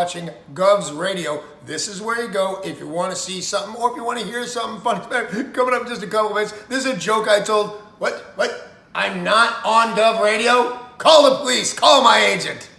watching Gov's Radio. This is where you go if you want to see something or if you want to hear something funny. Coming up in just a couple of minutes. This is a joke I told. What? I'm not on Gov Radio? Call the police. Call my agent.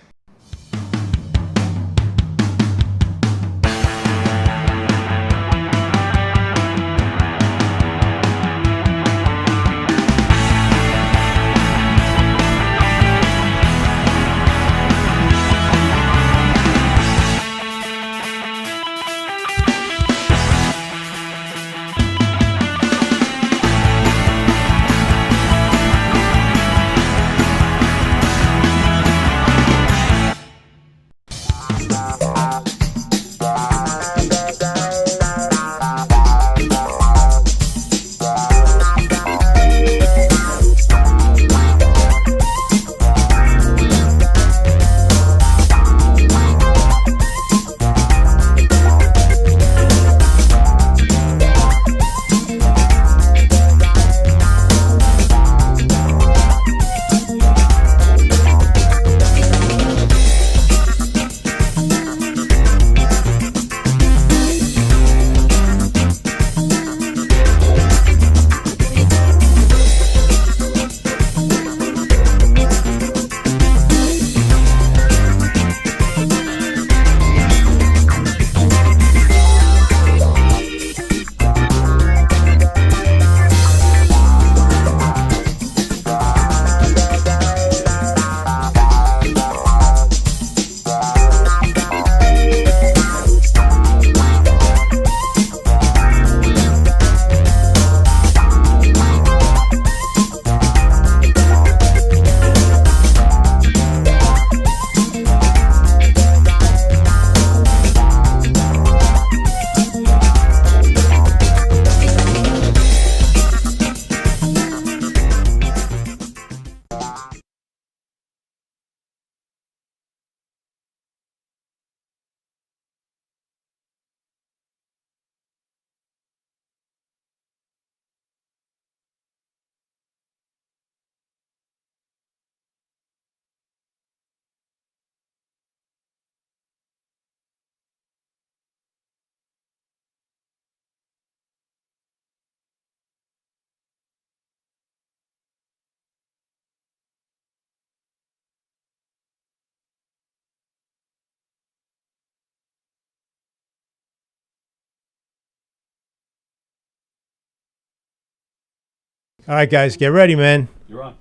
All right, guys, get ready, man. You're on.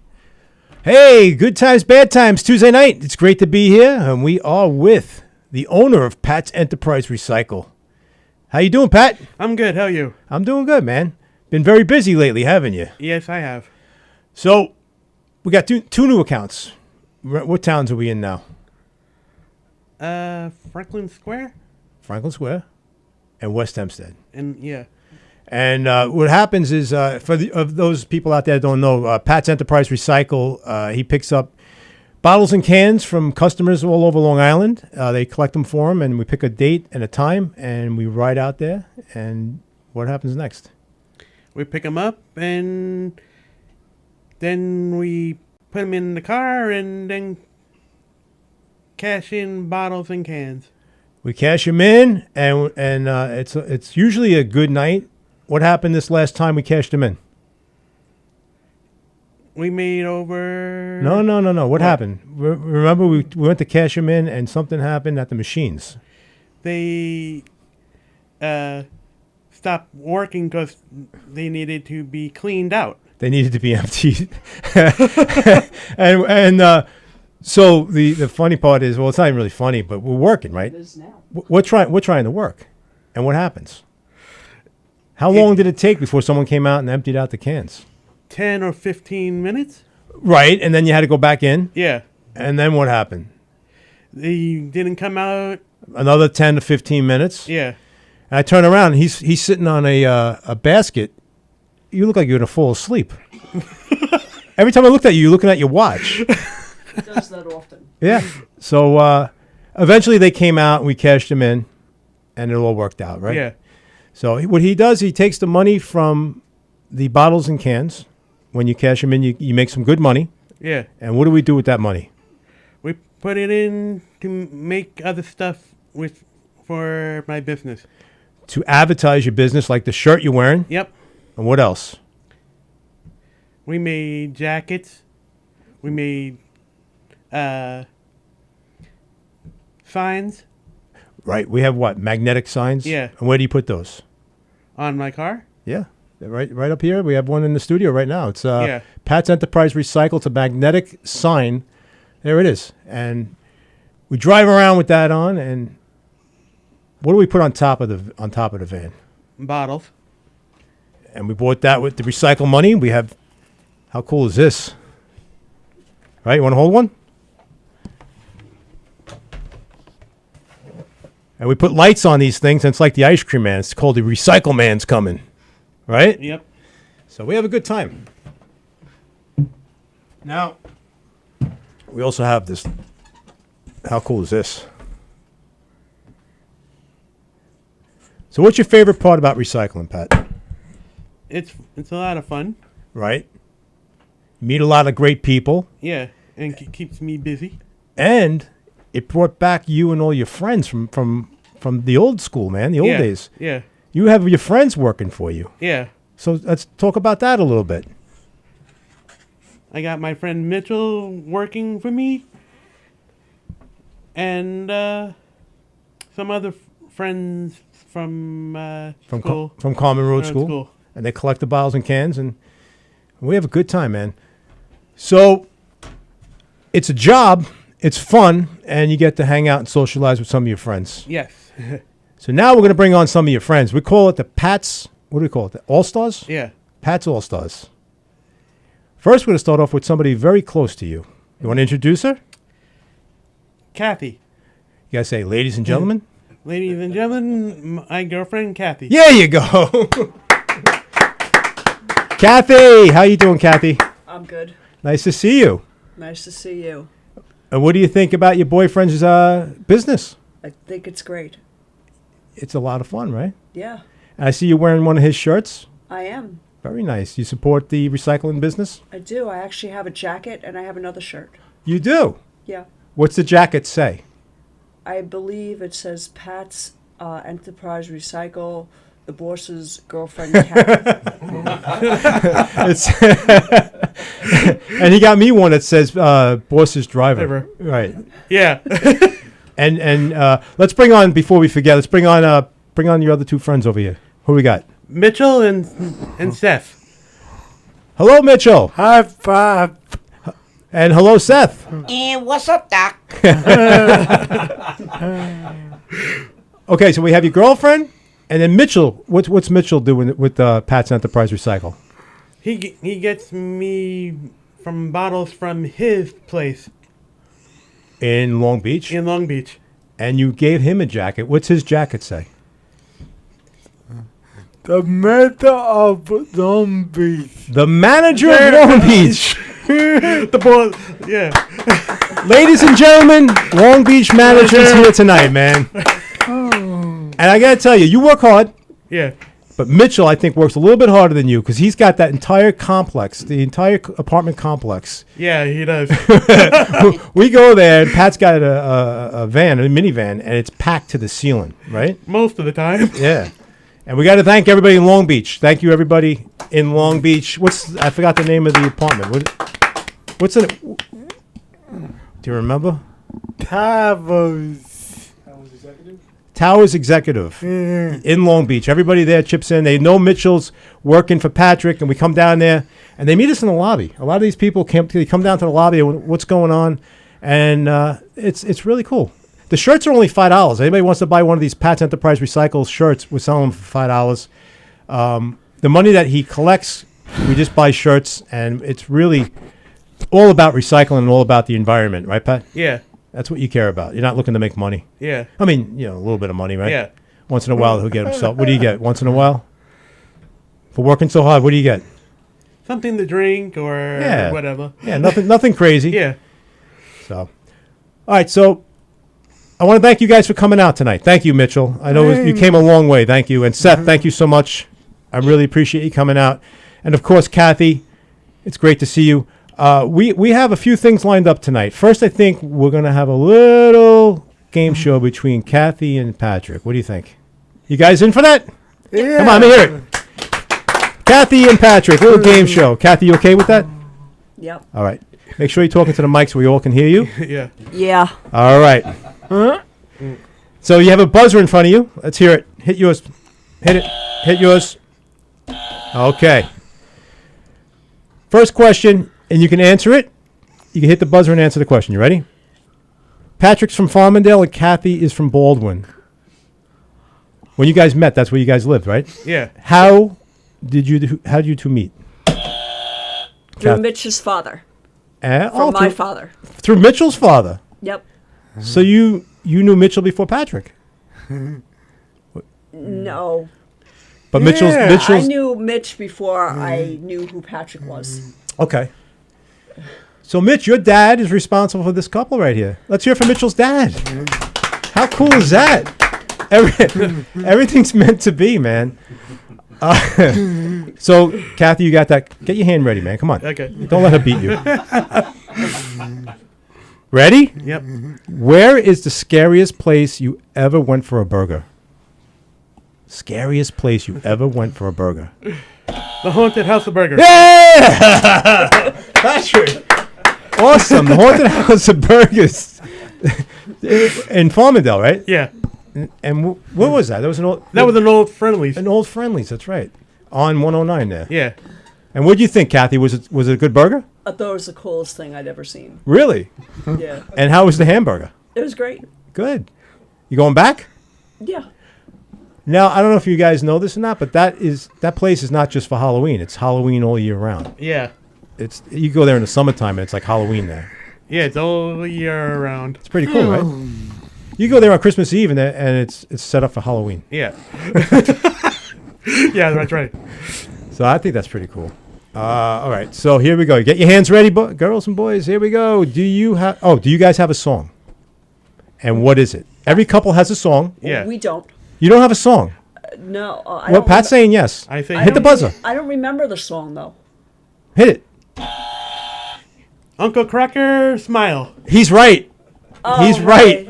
Hey, good times, bad times, Tuesday night. It's great to be here, and we are with the owner of Pat's Enterprise Recycle. How you doing, Pat? I'm good. How are you? I'm doing good, man. Been very busy lately, haven't you? Yes, I have. So, we got two new accounts. What towns are we in now? Franklin Square? Franklin Square and West Hempstead. And, yeah. And what happens is, of those people out there that don't know, Pat's Enterprise Recycle, he picks up bottles and cans from customers all over Long Island. They collect them for him, and we pick a date and a time, and we ride out there. And what happens next? We pick them up, and then we put them in the car, and then cash in bottles and cans. We cash them in, and it's usually a good night. What happened this last time we cashed them in? We made over... No. What happened? Remember, we went to cash them in, and something happened at the machines. They stopped working because they needed to be cleaned out. They needed to be emptied. and so the funny part is, well, it's not even really funny, but we're working, right? It is now. We're trying to work. And what happens? How long did it take before someone came out and emptied out the cans? 10 or 15 minutes. Right, and then you had to go back in? Yeah. And then what happened? They didn't come out. Another 10 to 15 minutes? Yeah. And I turn around, and he's sitting on a basket. You look like you're going to fall asleep. Every time I looked at you, you're looking at your watch. He does that often. Yeah. So eventually they came out, and we cashed them in, and it all worked out, right? Yeah. So what he does, he takes the money from the bottles and cans. When you cash them in, you make some good money. Yeah. And what do we do with that money? We put it in to make other stuff for my business. To advertise your business, like the shirt you're wearing. Yep. And what else? We made jackets. We made signs Right. We have what? Magnetic signs? Yeah. And where do you put those? on my car. Yeah. Right up here. We have one in the studio right now. It's Yeah. Pat's Enterprise Recycle. It's a magnetic sign. There it is. And we drive around with that on. And what do we put on top of the van? Bottles. And we bought that with the recycle money. We have, how cool is this? Right? You want to hold one? And we put lights on these things, and it's like the ice cream man. It's called the Recycle Man's coming. Right? Yep. So we have a good time. Now, we also have this. How cool is this? So what's your favorite part about recycling, Pat? It's a lot of fun. Right? Meet a lot of great people. Yeah, and keeps me busy. And it brought back you and all your friends from the old school, man, the old Yeah, days. Yeah. You have your friends working for you. Yeah. So let's talk about that a little bit. I got my friend Mitchell working for me, and some other friends from school. From Common Road School. And they collect the bottles and cans, and we have a good time, man. So it's a job, it's fun, and you get to hang out and socialize with some of your friends. Yes. So now we're going to bring on some of your friends. We call it the Pats, what do we call it? The All-Stars? Yeah. Pat's All-Stars. First, we're going to start off with somebody very close to you. You want to introduce her? Kathy. You got to say, ladies and gentlemen. Ladies and gentlemen, my girlfriend Kathy. There you go. Kathy, how you doing, Kathy? I'm good. Nice to see you. Nice to see you. And what do you think about your boyfriend's business? I think it's great. It's a lot of fun, right? Yeah, And I see you wearing one of his shirts. I am. Very nice. You support the recycling business? I do. I actually have a jacket and I have another shirt. You do? Yeah. What's the jacket say? I believe it says Pat's Enterprise Recycle, the boss's girlfriend cat. It's and he got me one that says boss's driver. Driver. Right. Yeah. And let's bring on, before we forget, let's bring on your other two friends over here. Who we got? Mitchell and Seth. Hello, Mitchell. High five. And hello, Seth. And what's up, Doc? Okay, so we have your girlfriend, and then Mitchell. What's Mitchell doing with Pat's Enterprise Recycle? He gets me from bottles from his place In Long Beach. in Long Beach. And you gave him a jacket. What's his jacket say? The matter of Long Beach. The manager of Long Beach. The boy, yeah. Ladies and gentlemen, Long Beach manager's here tonight, man. And I got to tell you, you work hard. Yeah. But Mitchell, I think, works a little bit harder than you because he's got that entire complex, the entire apartment complex. Yeah, he does. We go there, and Pat's got a van, a minivan, and it's packed to the ceiling, right? Most of the time. Yeah. And we got to thank everybody in Long Beach. Thank you, everybody in Long Beach. I forgot the name of the apartment. What's it? Do you remember? Towers Executive in Long Beach. Everybody there chips in. They know Mitchell's working for Patrick, and we come down there, and they meet us in the lobby. A lot of these people come down to the lobby. What's going on? And it's really cool. The shirts are only $5. Anybody wants to buy one of these Pat's Enterprise Recycle shirts, we're selling them for $5. The money that he collects, we just buy shirts, and it's really all about recycling and all about the environment, right, Pat? Yeah. That's what you care about. You're not looking to make money. Yeah. I mean, a little bit of money, right? Yeah. Once in a while, he'll get himself. What do you get? Once in a while? For working so hard, what do you get? Something to drink or whatever. Yeah, nothing crazy. Yeah. So, all right. So, I want to thank you guys for coming out tonight. Thank you, Mitchell. I know you came a long way. Thank you. And Seth, thank you so much. I really appreciate you coming out. And of course, Kathy, it's great to see you. We have a few things lined up tonight. First, I think we're going to have a little game show between Kathy and Patrick. What do you think? You guys in for that? Yeah. Come on, let me hear it. Kathy and Patrick, little game show. Kathy, you okay with that? Yep. All right. Make sure you're talking to the mic so we all can hear you. Yeah. Yeah. All right. So you have a buzzer in front of you. Let's hear it. Hit yours. Hit it. Hit yours. Okay. First question, and you can answer it. You can hit the buzzer and answer the question. You ready? Patrick's from Farmingdale and Kathy is from Baldwin. When you guys met, that's where you guys lived, right? Yeah. How did you two meet? Through Mitch's father. From My father. Through Mitchell's father. Yep. So you knew Mitchell before Patrick. No. But Yeah. Mitchell's I knew Mitch before I knew who Patrick was. okay. So Mitch, your dad is responsible for this couple right here. Let's hear from Mitchell's dad. How cool is that? Everything's meant to be, man. So Kathy, you got that? Get your hand ready, man. Come on. Okay. Don't let her beat you. Ready? Yep. Where is the scariest place you ever went for a burger? Scariest place you ever went for a burger? The Haunted House of Burger. Yeah! Patrick! Awesome. The Haunted House of Burgers. In Farmingdale, right? Yeah. And what was that? That was an old... That was an old Friendlies. An old Friendlies, that's right. On 109 there. Yeah. And what do you think, Kathy? Was it a good burger? I thought it was the coolest thing I'd ever seen. Really? Yeah. And how was the hamburger? It was great. Good. You going back? Yeah. Now, I don't know if you guys know this or not, but that place is not just for Halloween. It's Halloween all year round. Yeah. You go there in the summertime and it's like Halloween there. Yeah, it's all year round. It's pretty cool, right? You go there on Christmas Eve and it's set up for Halloween. Yeah. Yeah, that's right. So I think that's pretty cool. All right, so here we go. Get your hands ready, girls and boys. Here we go. Do you guys have a song? And what is it? Every couple has a song. Yeah. We don't. You don't have a song. No. I Well, don't Pat's saying yes. I think Hit the buzzer. I don't remember the song, though. Hit it. Uncle Cracker Smile. He's right. Oh, He's right.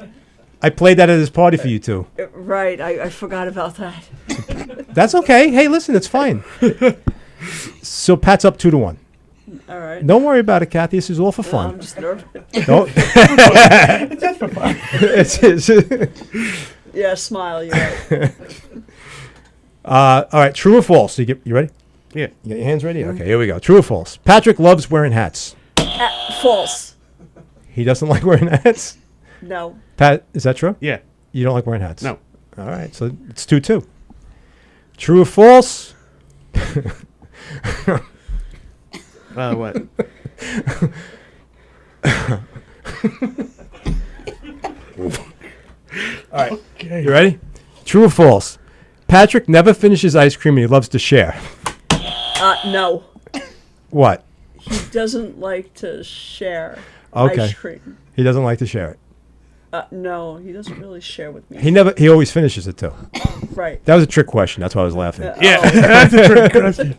I played that at his party for you two. Right. I forgot about that. That's okay. Hey, listen, it's fine. So Pat's up 2-1. All right. Don't worry about it, Kathy. This is all for I'm fun. just nervous. Don't. Just for fun. Yeah, smile. You're right. All right, true or false? You ready? Yeah. You got your hands ready? Okay, here we go. True or false? Patrick loves wearing hats. False. He doesn't like wearing hats? No. Pat, is that true? Yeah. You don't like wearing hats? No. All right, so it's 2-2. True or false? What? All right. Okay. You ready? True or false? Patrick never finishes ice cream and he loves to share. No. What? He doesn't like to share Okay. ice cream. He doesn't like to share it. No, he doesn't really share with me. He always finishes it too. Right. That was a trick question. That's why I was laughing. Yeah, Oh. that's a trick question.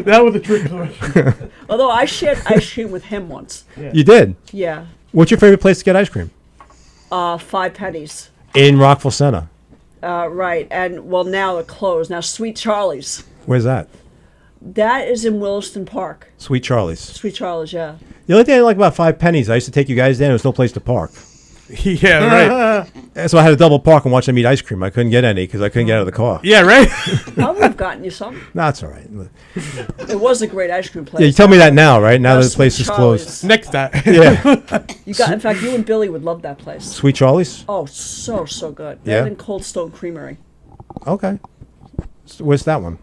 That was a trick question. Although I shared ice cream with him once. You did? Yeah. What's your favorite place to get ice cream? 5 pennies. In Rockville Center. Right. And, well, now it closed. Now, Sweet Charlie's. Where's that? That is in Williston Park. Sweet Charlie's. Sweet Charlie's, yeah. The only thing I like about 5 pennies, I used to take you guys there. There was no place to park. Yeah, right. So I had to double park and watch them eat ice cream. I couldn't get any because I couldn't get out of the car. Yeah, right. I would have gotten you some. No, that's all right. It was a great ice cream place. Yeah, you tell me that now, right? Now Now that the place Sweet is closed. Charlie's. Next time. Yeah. In fact, you and Billy would love that place. Sweet Charlie's? Oh, so good. Yeah? That and Cold Stone Creamery. Okay. So where's that one?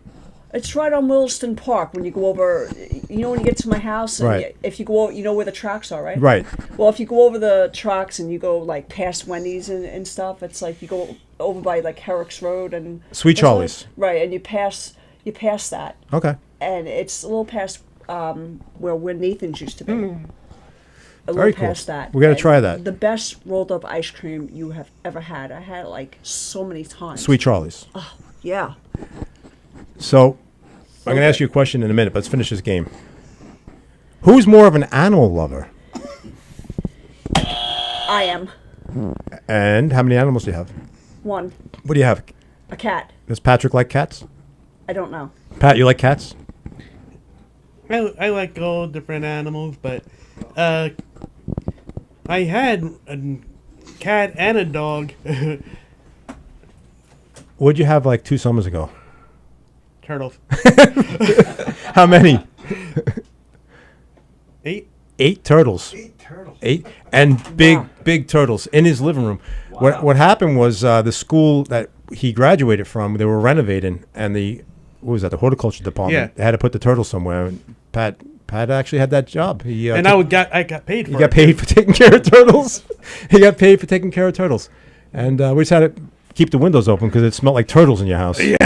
It's right on Williston Park when you go over, you know when you get to my house? And Right. if you go, you know where the tracks are, right? Right. Well, if you go over the tracks and you go like past Wendy's and stuff, it's like you go over by like Herrick's Road and... Sweet Charlie's. Right, and you pass that. Okay. And it's a little past where Nathan's used to be. A little Very cool. past that. We gotta And try that. The best rolled up ice cream you have ever had. I had it like so many times. Sweet Charlie's. Yeah. So I'm going to ask you a question in a minute, but let's finish this game. Who's more of an animal lover? I am. And how many animals do you have? One. What do you have? A cat. Does Patrick like cats? I don't know. Pat, you like cats? I like all different animals, but I had a cat and a dog. What'd you have like 2 summers ago? Turtles. How many? 8. 8 turtles. 8 and big turtles in his living room. What happened was the school that he graduated from, they were renovating, and the horticulture department, they had to put the turtles somewhere. And Pat actually had that job. He And I got paid for it. He got paid for taking care of turtles. He got paid for taking care of turtles, and we just had to keep the windows open because it smelled like turtles in your house. Yeah.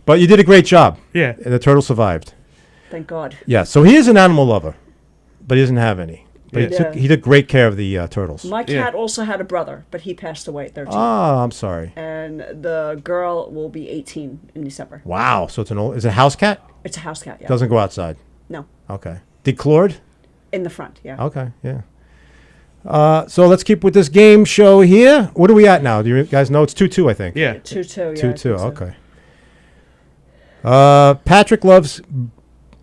But you did a great job. Yeah. And the turtle survived. Thank God. Yeah. So he is an animal lover, but he doesn't have any. But Yeah. he took great care of the turtles. My cat also had a brother, but he passed away at 13. Oh, I'm sorry. And the girl will be 18 in December. Wow. So is it a house cat? It's a house cat, yeah. Doesn't go outside. No. Okay. Declawed? In the front, yeah. Okay. Yeah. So let's keep with this game show here. What are we at now? Do you guys know? It's 2-2, I think. Yeah. 2-2, yeah. 2-2. Okay. Patrick loves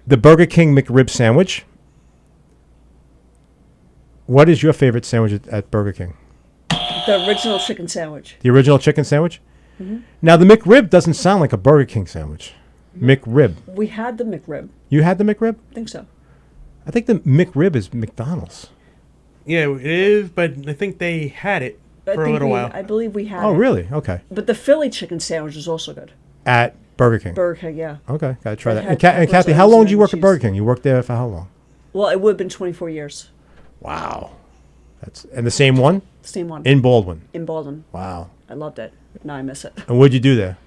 the Burger King McRib sandwich. What is your favorite sandwich at Burger King? The original chicken sandwich. The original chicken sandwich? Mm-hmm. Now, the McRib doesn't sound like a Burger King sandwich. McRib. We had the McRib. You had the McRib? I think so. I think the McRib is McDonald's. Yeah, it is, but I think they had it for a little while. I believe we had Oh, it. really? Okay. But the Philly chicken sandwich is also good. At Burger King? Burger King, yeah. Okay, gotta try It that. had And peppers, Kathy, how onions, long did you and work at Burger cheese. King? You worked there for how long? Well, it would have been 24 years. Wow. And the same one? Same one. In Baldwin? In Baldwin. Wow. I loved it. Now I miss it. And what'd you do there?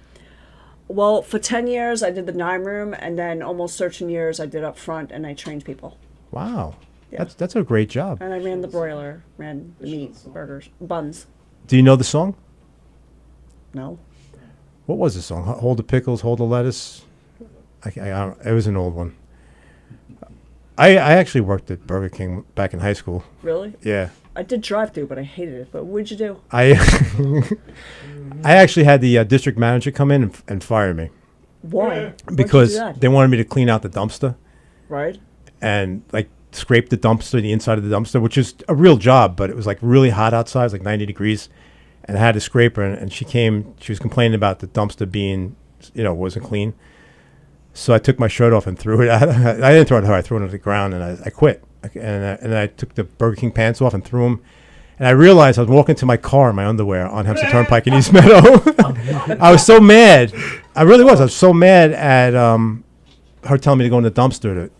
Well, for 10 years, I did the dime room, and then almost 13 years, I did up front, and I trained people. Wow. Yeah. That's a great job. And I ran the broiler, ran the meat, burgers, buns. Do you know the song? No. What was the song? Hold the pickles, hold the lettuce. It was an old one. I actually worked at Burger King back in high school. Really? Yeah. I did drive-through, but I hated it. But what'd you do? I actually had the district manager come in and fire me Why? Why'd because you do that? they wanted me to clean out the dumpster Right? and like scrape the dumpster, the inside of the dumpster, which is a real job, but it was like really hot outside, it was like 90 degrees, and I had to scrape her, and she was complaining about the dumpster being, wasn't clean. So I took my shirt off and threw it. I didn't throw it at her. I threw it on the ground, and I quit. And I took the Burger King pants off and threw them. And I realized I was walking to my car in my underwear on Hempstead Turnpike in East Meadow. I was so mad. I really was. I was so mad at her telling me to go in the dumpster.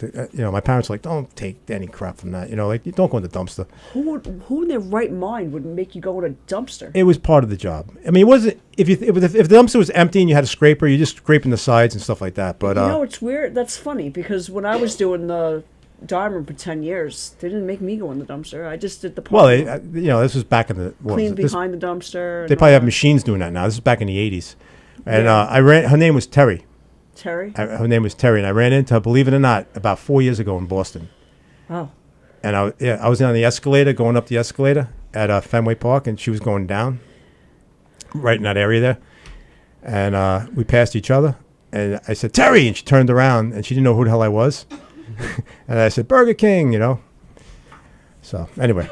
My parents were like, don't take any crap from that. You don't go in the dumpster. Who in their right mind would make you go in a dumpster? It was part of the job. I mean, it wasn't. If the dumpster was empty and you had a scraper, you just scraping the sides and stuff like that. But it's weird. That's funny because when I was doing the dime room for 10 years, they didn't make me go in the dumpster. I just did the part. Well, this was back in the clean behind the dumpster. They probably have machines doing that now. This is back in the 80s, and her name was Terry. Terry? Her name was Terry, and I ran into her, believe it or not, about 4 years ago in Boston. Oh. And I was on the escalator, going up the escalator at Fenway Park, and she was going down, right in that area there. And we passed each other, and I said, Terry! And she turned around, and she didn't know who the hell I was. And I said, Burger King, So, anyway.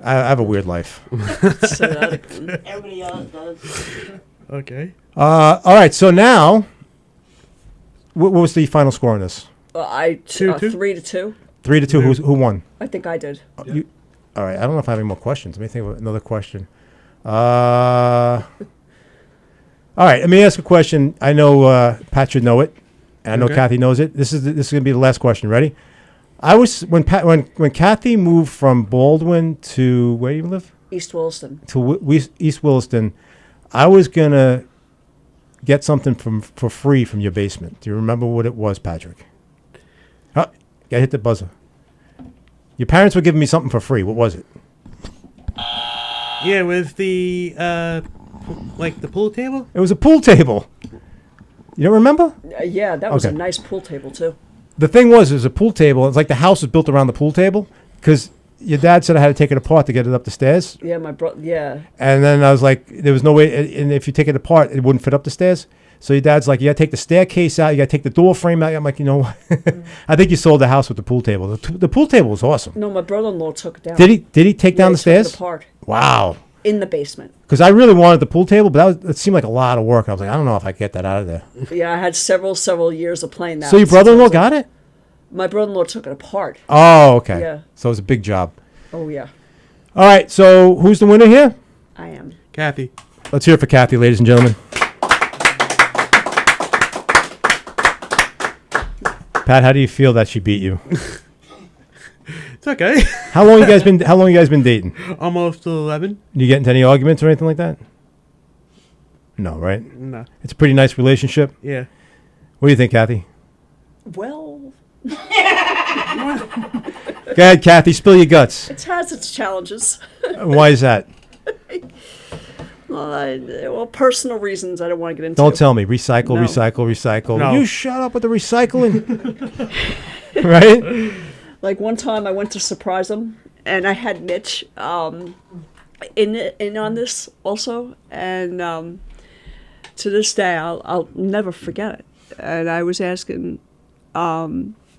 I have a weird life. Everybody else does. Okay. All right, so now, what was the final score on this? 2-2? 3-2. 3-2. Who won? I think I did. All right, I don't know if I have any more questions. Let me think of another question. All right, let me ask a question. I know Pat should know it, and I know Okay. Kathy knows it. This is going to be the last question. Ready? I was when Kathy moved from Baldwin to where do you live? East Williston. To East Williston. I was gonna get something for free from your basement. Do you remember what it was, Patrick? Gotta hit the buzzer. Your parents were giving me something for free. What was it? Yeah, with the the pool table. It was a pool table. You don't remember? Yeah, that was Okay. a nice pool table, too. The thing was, it was a pool table. It's like the house was built around the pool table. because your dad said I had to take it apart to get it up the stairs. Yeah, my brother. Yeah. And then I was like, there was no way. And if you take it apart, it wouldn't fit up the stairs. So your dad's like, you got to take the staircase out. You got to take the door frame out. I'm like, you know what? I think you sold the house with the pool table. The pool table was awesome. No, my brother-in-law took it down. Did he take down he the stairs? Took it apart Wow. in the basement. Because I really wanted the pool table, but it seemed like a lot of work. I was like, I don't know if I can get that out of there. Yeah, I had several years of playing that. So your brother-in-law got it? My brother-in-law took it apart. Oh, okay. Yeah. So it was a big job. Oh yeah, All right. So who's the winner here? I am. Kathy. Let's hear it for Kathy, ladies and gentlemen. Pat, how do you feel that she beat you? It's okay. How long you guys been dating? Almost 11. You get into any arguments or anything like that? No, right? No. It's a pretty nice relationship. Yeah. What do you think, Kathy? Well, Go ahead, Kathy. Spill your guts. it has its challenges. Why is that? Well, personal reasons I don't want to get into. Don't tell me. Recycle, No. recycle. No. You shut up with the recycling. Right? Like one time I went to surprise him, and I had Mitch in on this also, and to this day I'll never forget it. And I was asking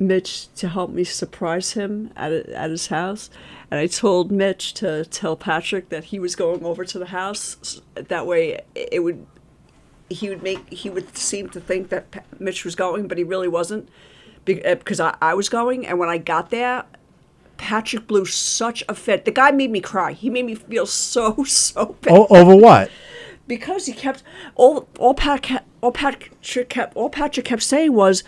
Mitch to help me surprise him at his house, and I told Mitch to tell Patrick that he was going over to the house. That way, he would seem to think that Mitch was going, but he really wasn't, because I was going. And when I got there, Patrick blew such a fit. The guy made me cry. He made me feel so bad. Over what? Because he kept all Patrick kept saying was,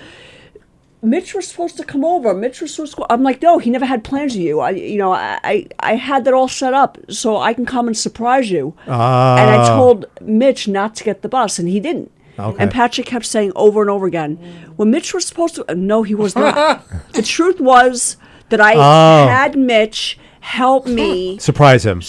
Mitch was supposed to come over. Mitch was supposed to. I'm like, no, he never had plans with you. I had that all set up so I can come and surprise you. And I told Mitch not to get the bus, and he didn't. Okay. And Patrick kept saying over and over again, when Mitch was supposed to. No, he was not. The truth was that I had Mitch help me Surprise him.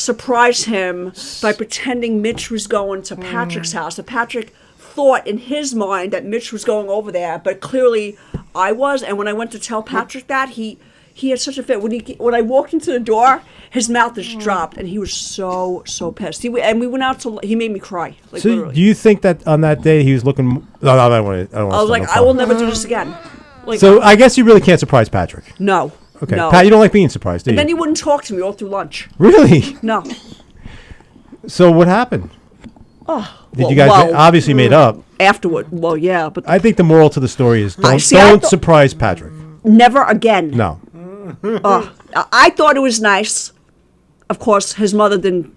by pretending Mitch was going to Patrick's house. And Patrick thought in his mind that Mitch was going over there, but clearly I was. And when I went to tell Patrick that, he had such a fit. When I walked into the door, his mouth just dropped, and he was so pissed. And we went out he made me cry. Like, So literally. do you think that on that day he was looking? No, I don't want to. I was like, I will never do this again. Like, So I guess you really can't surprise Patrick. no. Okay, No. Pat, you don't like being surprised, do you? And then he wouldn't talk to me all through lunch. Really? No. So what happened? Oh. Did you guys obviously made up? Afterward. Well, yeah, but I think the moral to the story is don't thought- surprise Patrick. never again. No. I thought it was nice. Of course, his mother didn't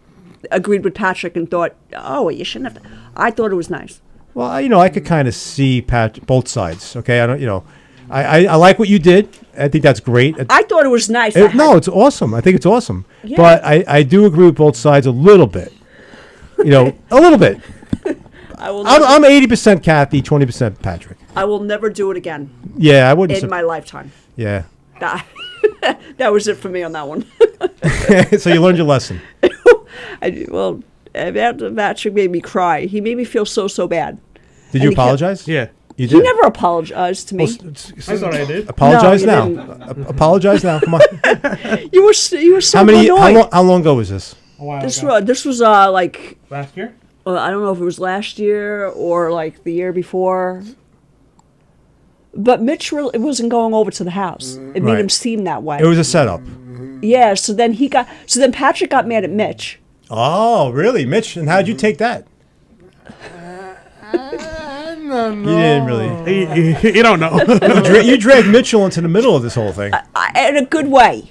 agreed with Patrick and thought, oh, you shouldn't have. I thought it was nice. Well, I could kind of see both sides. Okay, I don't. I like what you did. I think that's great. I thought it was nice. No, it's awesome. I think it's awesome. Yeah. But I do agree with both sides a little bit. A little bit. I'm 80% Kathy, 20% Patrick. I will nenever do it again Yeah, I wouldn't. in my lifetime. Yeah. That was it for me on that one. So you learned your lesson. Patrick made me cry. He made me feel so bad. Did you And he kept- apologize? Yeah. You He did. never apologized to me. I thought I did. Apologize No, you now. Apologize now. Come on. You were so How annoyed. how long ago was this? A while This ago. was like, Last year? I don't know if it was last year or like the year before. But Mitch really wasn't going over to the house. It made Right. him seem that way. It was a setup. Yeah. So then Patrick got mad at Mitch. Oh, really, Mitch? And how'd you take that? No. You didn't really. You don't know. You dragged Mitchell into the middle of this whole thing. In a good way.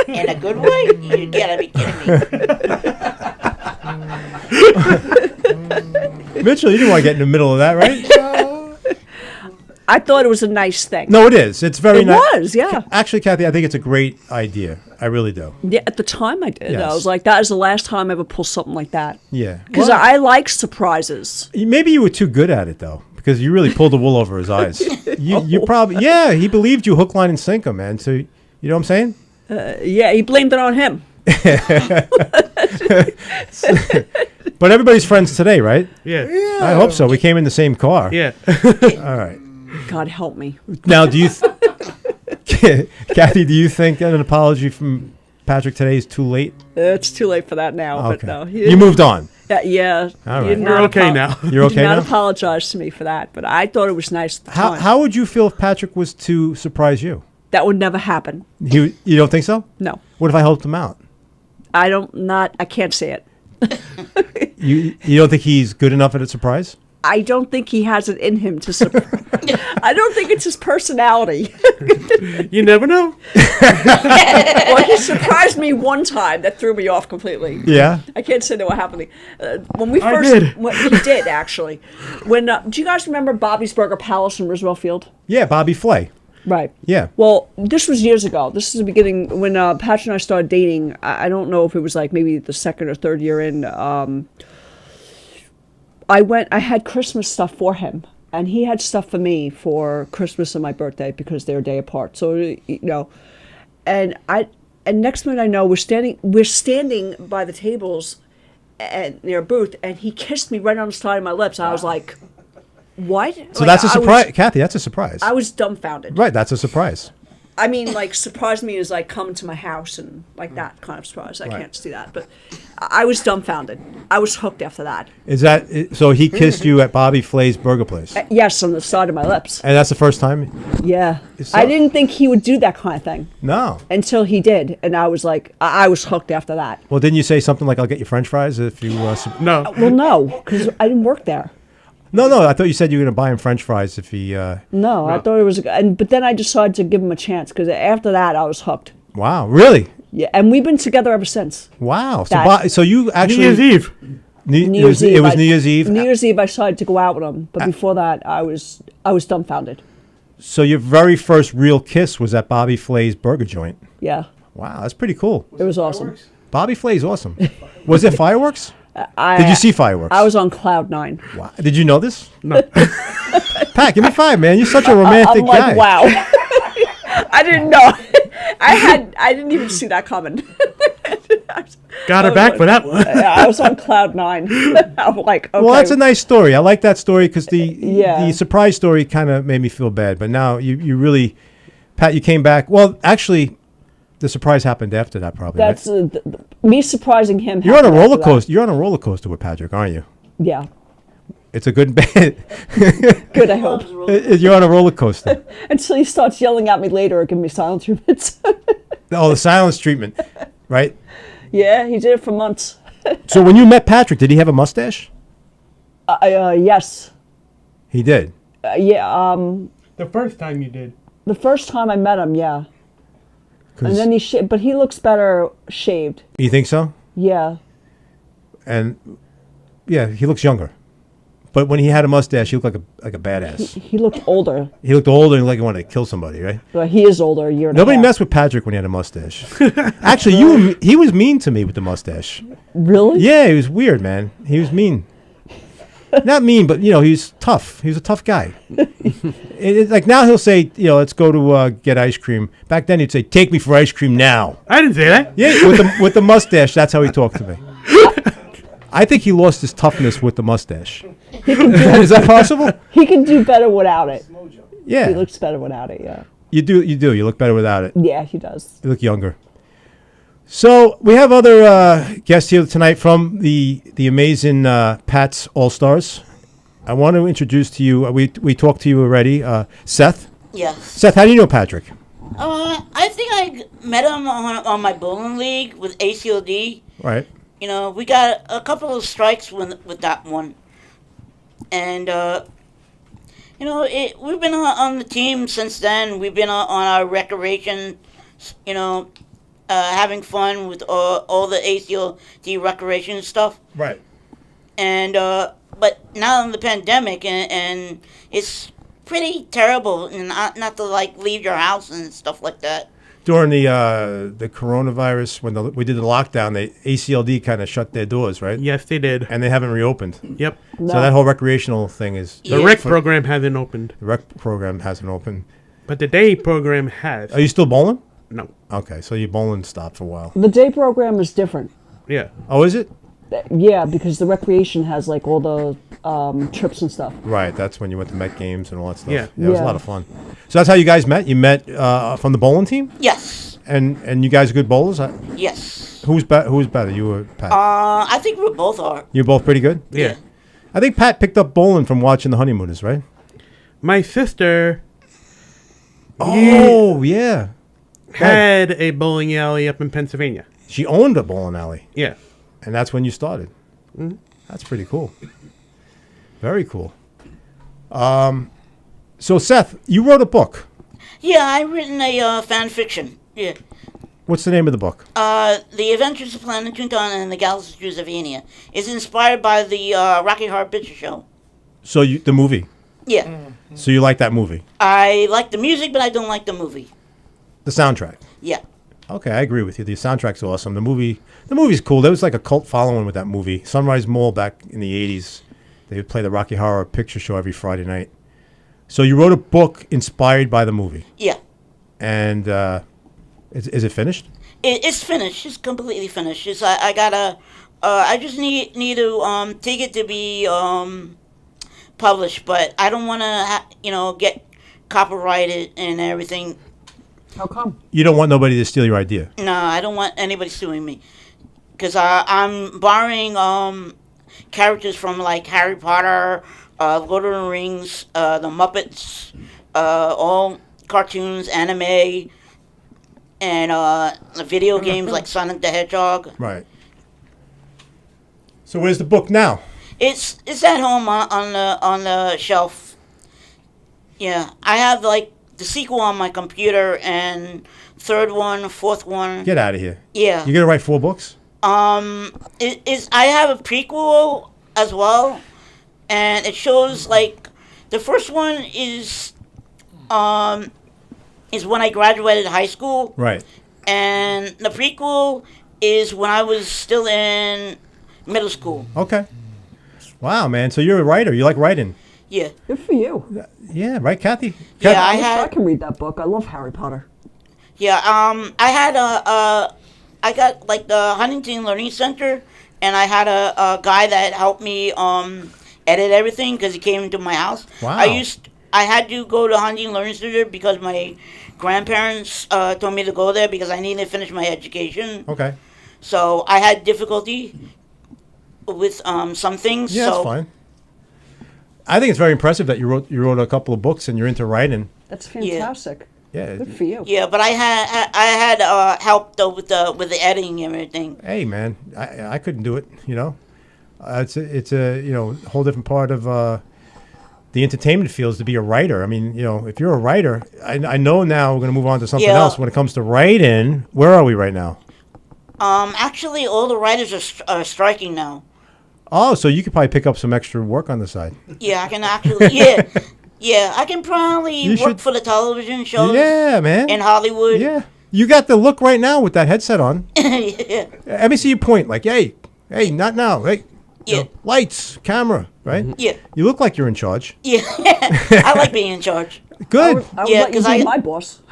In a good way? You gotta be kidding me. Mitchell, you didn't want to get in the middle of that, right? I thought it was a nice thing. No, it is. It's very It nice. was, yeah. Actually, Kathy, I think it's a great idea. I really do. Yeah, at the time I did. Yes. I was like, that is the last time I ever pulled something like that. Yeah. Because Well, I like surprises. maybe you were too good at it, though, because you really pulled the wool over his eyes. You probably, he believed you hook, line, and sinker, man. So, you know what I'm saying? Yeah, he blamed it on him. But everybody's friends today, right? Yeah. I hope so. We came in the same car. Yeah. All right. God help me. Now, do you... Kathy, do you think that an apology from Patrick today is too late? It's too late for that now. Okay. But no, You moved on. Yeah. All you right. did You're not okay now. You're okay did not now? apologize to me for that, but I thought it was nice at the time. How would you feel if Patrick was to surprise you? That would never happen. You don't think so? No. What if I helped him out? I can't say it. You don't think he's good enough at a surprise? I don't think he has it in him to surprise. I don't think it's his personality. You never know. Well, he surprised me one time that threw me off completely. Yeah. I can't say that what happened. When we I first, did. He did actually. When do you guys remember Bobby's Burger Palace in Roosevelt Field? Yeah, Bobby Flay. Right. Yeah. Well, this was years ago. This is the beginning when Patrick and I started dating. I don't know if it was like maybe the second or third year in. I had Christmas stuff for him, and he had stuff for me for Christmas and my birthday because they're a day apart. So and next minute I know we're standing by the tables and near a booth, and he kissed me right on the side of my lips. I was like, "What?" So that's a surprise, Kathy. That's a surprise. I was dumbfounded. Right, that's a surprise. I mean, like, surprise me is like come to my house and like that kind of surprise. I can't see that, but I was dumbfounded. I was hooked after that. Is that so? He kissed you at Bobby Flay's Burger Place, and Yes, on the side of my lips. that's the first time. Yeah, So- I didn't think he would do that kind of thing No. until he did, and I was like, I was hooked after that. Well, didn't you say something like, "I'll get you French fries if you"? No. Well, no, because I didn't work there. No. I thought you said you were going to buy him French fries if he. No, I thought it was, but then I decided to give him a chance because after that I was hooked. Wow, really? Yeah, and we've been together ever since. Wow. So, That- so you New actually Year's Eve. New Year's Eve. It was New Year's Eve. New Year's Eve, I decided to go out with him, but before that, I was dumbfounded. So your very first real kiss was at Bobby Flay's Burger Joint. Yeah, Wow, that's pretty cool. it was awesome. Bobby Flay's awesome. Was it fireworks? I, Did you see fireworks? I was on cloud nine. Wow. Did you know this? No. Pat, give me five, man. You're such a romantic I'm like, guy. wow. I didn't know. I didn't even see that coming. Got her back for that one. I was on cloud nine. I'm like, okay. Well, that's a nice story. I like that story because Yeah. the surprise story kind of made me feel bad. But now you really, Pat, you came back. Well, actually, the surprise happened after that, probably. That's right? me surprising him. You're on a happened roller after that. coaster. You're on a roller coaster with Patrick, aren't you? Yeah, It's a good band. good. I hope You're on a roller coaster. until he starts yelling at me later or giving me silence treatments. Oh, the silence treatment, right? Yeah, he did it for months. So when you met Patrick, did he have a mustache? Yes. He did. Yeah. The first time you did. The first time I met him, yeah. 'Cause- And then but he looks better shaved. You think so? Yeah. And yeah, he looks younger. But when he had a mustache, he looked like a badass. He looked older. He looked older and like he wanted to kill somebody, right? But he is older, a year and Nobody a half. messed with Patrick when he had a mustache. Actually, he was mean to me with the mustache. Really? Yeah, he was weird, man. He was mean. Not mean, but he was tough. He was a tough guy. Like now he'll say, let's go to get ice cream. Back then he'd say, take me for ice cream now. I didn't say that. Yeah, with the mustache, that's how he talked to me. I think he lost his toughness with the mustache. Is that possible? He can do better without it. Yeah. He looks better without it, yeah. You do. You look better without it. Yeah, he does. You look younger. So we have other guests here tonight from the amazing Pat's All Stars. I want to introduce to you. We talked to you already, Seth. Yes. Seth, how do you know Patrick? I think I met him on my bowling league with ACLD. Right. We got a couple of strikes with that one. And, we've been on the team since then. We've been on our recreation, having fun with all the ACLD recreation stuff. Right. And, but now in the pandemic, and it's pretty terrible and not to, leave your house and stuff like that. During the coronavirus, when we did the lockdown, the ACLD kind of shut their doors, right? Yes, they did. And they haven't reopened. Yep. No. So that whole recreational thing is The rec program hasn't opened, the rec program hasn't opened. but the day program has. Are you still bowling? No. Okay, so your bowling stopped for a while. The day program is different. Yeah. Oh, is it? Yeah, because the recreation has all the trips and stuff. Right, that's when you went to Met games and all that stuff. Yeah. It was a Yeah. lot of fun. So that's how you guys met? You met from the bowling team? Yes. And you guys are good bowlers? Yes. Who's better, you or Pat? I think we both are. You're both pretty good? Yeah. I think Pat picked up bowling from watching The Honeymooners, right? My sister Oh, yeah. had a bowling alley up in Pennsylvania. She owned a bowling alley, Yeah. and that's when you started. That's pretty cool. Very cool. So, Seth, you wrote a book. Yeah, I've written a fan fiction. Yeah. What's the name of the book? The Adventures of Planet Toontown and the Galaxy of Juzavania is inspired by the Rocky Horror Picture Show. So, the movie. Yeah. So, you like that movie? I like the music, but I don't like the movie. The soundtrack. Yeah. Okay, I agree with you. The soundtrack's awesome. The movie's cool. There was like a cult following with that movie. Sunrise Mall back in the 80s. They would play the Rocky Horror Picture Show every Friday night. So you wrote a book inspired by the movie. Yeah. And is it finished? It's finished. It's completely finished. I gotta. I just need to take it to be published, but I don't want to get copyrighted and everything. How come? You don't want nobody to steal your idea. No, I don't want anybody suing me, because I'm borrowing characters from like Harry Potter, Lord of the Rings, the Muppets, all cartoons, anime, and video games like Sonic the Hedgehog. Right. So where's the book now? It's at home on the shelf. Yeah, I have like the sequel on my computer and third one, fourth one. Get out of here. Yeah. You're going to write 4 books? I have a prequel as well, and it shows like the first one is when I graduated high school. Right. And the prequel is when I was still in middle school. Okay. Wow, man. So you're a writer. You like writing. Yeah. Good for you. Yeah, right, Kathy? Yeah, Kathy? I can read that book. I love Harry Potter. Yeah, I had I got like the Huntington Learning Center, and I had a guy that helped me edit everything because he came into my house. Wow. I had to go to Huntington Learning Center because my grandparents told me to go there because I needed to finish my education. Okay. So I had difficulty with some things. Yeah, that's fine. I think it's very impressive that you wrote a couple of books and you're into writing. That's fantastic. Yeah. Good for you. Yeah, but I had help though with the editing and everything. Hey, man, I couldn't do it. It's a whole different part of the entertainment field is to be a writer. I mean, if you're a writer, I know now we're going to move on to something else. When it comes to writing, where are we right now? Actually, all the writers are striking now. Oh, so you could probably pick up some extra work on the side. Yeah, I can actually. Yeah, I can probably work for the television shows. Yeah, man. In Hollywood. Yeah, you got the look right now with that headset on. Yeah. Let me see you point. Like, hey, not now. Hey, Yeah. Lights, camera, right? Yeah. You look like you're in charge. Yeah, I like being in charge. Good. I would let you be my boss.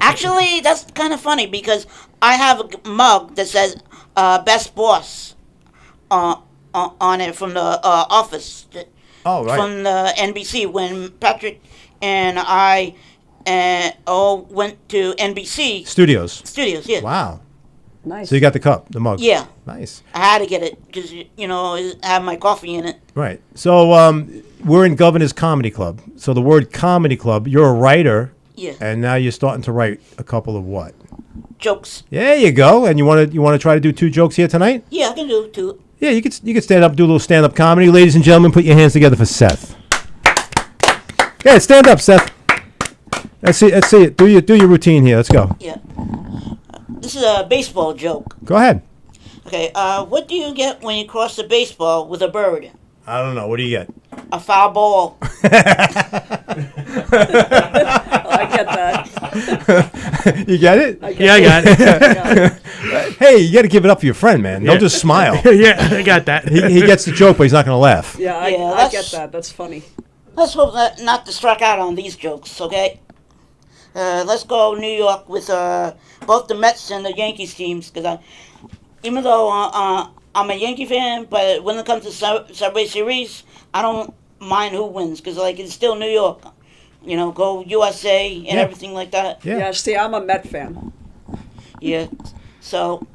Actually, that's kind of funny because I have a mug that says "Best Boss" on it from the office. Oh, right. From the NBC when Patrick and I all went to NBC Studios. Yeah. Wow. Nice. So you got the cup, the mug. Yeah. Nice. I had to get it because it had my coffee in it. Right. So we're in Governor's Comedy Club. So the word comedy club, you're a writer. Yeah. And now you're starting to write a couple of what? Jokes. There you go. And you want to try to do 2 jokes here tonight? Yeah, I can do 2. Yeah, you could stand up, do a little stand-up comedy. Ladies and gentlemen, put your hands together for Seth. Yeah, stand up, Seth. Let's see it. Do your routine here. Let's go. Yeah. This is a baseball joke. Go ahead. Okay, what do you get when you cross the baseball with a bird? I don't know. What do you get? A foul ball. I get that. You get it? I got it. Hey, you got to give it up for your friend, man. Don't just smile. Yeah, I got that. He gets the joke, but he's not going to laugh. Yeah, I Yeah, get that. That's funny. Let's hope not to strike out on these jokes, okay? Let's go New York with both the Mets and the Yankees teams, because even though I'm a Yankee fan, but when it comes to Subway Series, I don't mind who wins, because it's still New York. go USA and Yeah. everything like that. Yeah. Yeah, see, I'm a Met fan. Yeah. So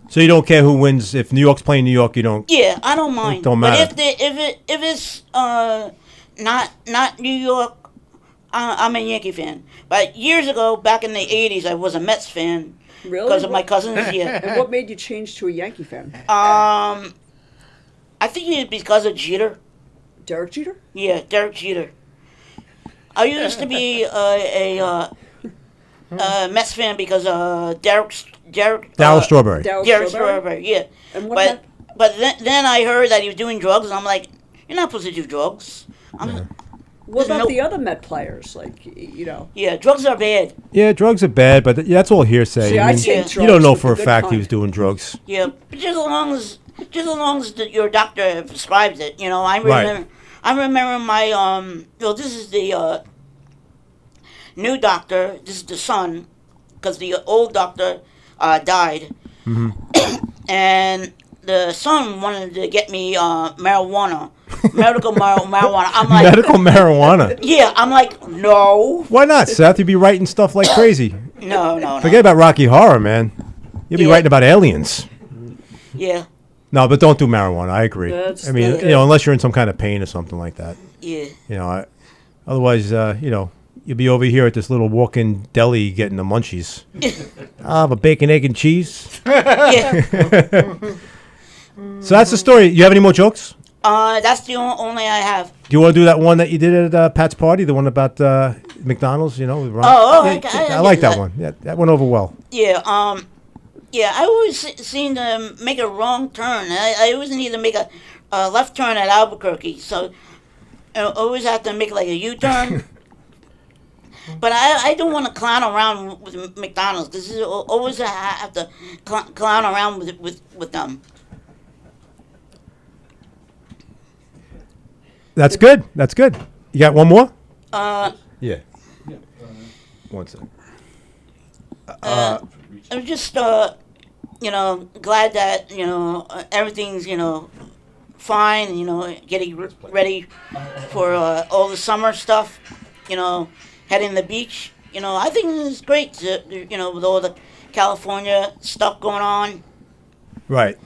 So you don't care who wins if New York's playing New York. You don't. yeah, I don't mind. don't But matter. if it's not New York, I'm a Yankee fan. But years ago, back in the '80s, I was a Mets fan Really? because of my cousins. Yeah. And what made you change to a Yankee fan? I think it's because of Jeter. Derek Jeter? Yeah, Derek Jeter. I used to be a Mets fan because Derek Darryl Strawberry. Derek Strawberry. Yeah. And what But then I heard that he was doing drugs, and I'm like, you're not supposed to do drugs. What about no- the other Met players? Like, Yeah, drugs are bad. Yeah, drugs are bad, but that's all hearsay. See, I I mean, say you drugs you don't know with for the a good fact he kind. was doing drugs. Yeah, but just as long as your doctor prescribes it, I Right. remember. I remember my Well, this is the new doctor. This is the son, because the old doctor died, and the son wanted to get me marijuana, medical marijuana. I'm like, Medical marijuana. yeah. I'm like, no, Why not, Seth? You'd be writing stuff like crazy. no. Forget about Rocky Horror, man. You'll be Yeah. writing about aliens. Yeah, No, but don't do marijuana. I agree. That's I mean, not unless you're in some kind of pain or something like that. yeah. Otherwise, you'll be over here at this little walk-in deli getting the munchies. I'll have a bacon, egg, and cheese. Yeah. So that's the story. You have any more jokes? That's the only I have. Do you want to do that one that you did at Pat's party? The one about McDonald's, with Ron? I I like get that one. Yeah, that went over well. Yeah, I always seem to make a wrong turn. I always need to make a left turn at Albuquerque, so I always have to make like a U-turn. But I don't want to clown around with McDonald's because always I have to clown around with them. That's good. That's good. You got one more? Yeah. 1 second. I'm just glad that everything's fine. Getting ready for all the summer stuff. Heading to the beach. I think it's great. With all the California stuff going on. Right.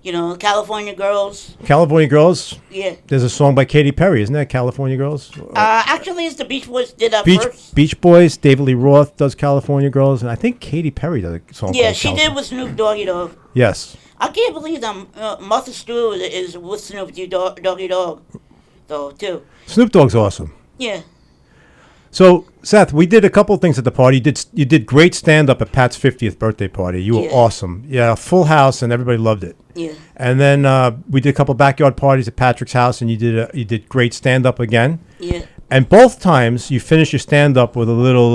California girls. California Girls. Yeah. There's a song by Katy Perry, isn't that? California Girls. Actually, it's the Beach Boys did that first. Beach Boys. David Lee Roth does California Girls, and I think Katy Perry does a song. Yeah, called she did California. with Snoop Doggy Dogg. Yes. I can't believe that Martha Stewart is with Snoop Doggy Dogg, though, too. Snoop Dogg's awesome. Yeah. So, Seth, we did a couple of things at the party. You did great stand-up at Pat's 50th birthday party. You were Yeah. awesome. Yeah, full house, and everybody loved it. Yeah. And then we did a couple of backyard parties at Patrick's house, and you did great stand-up again. Yeah. And both times, you finished your stand-up with a little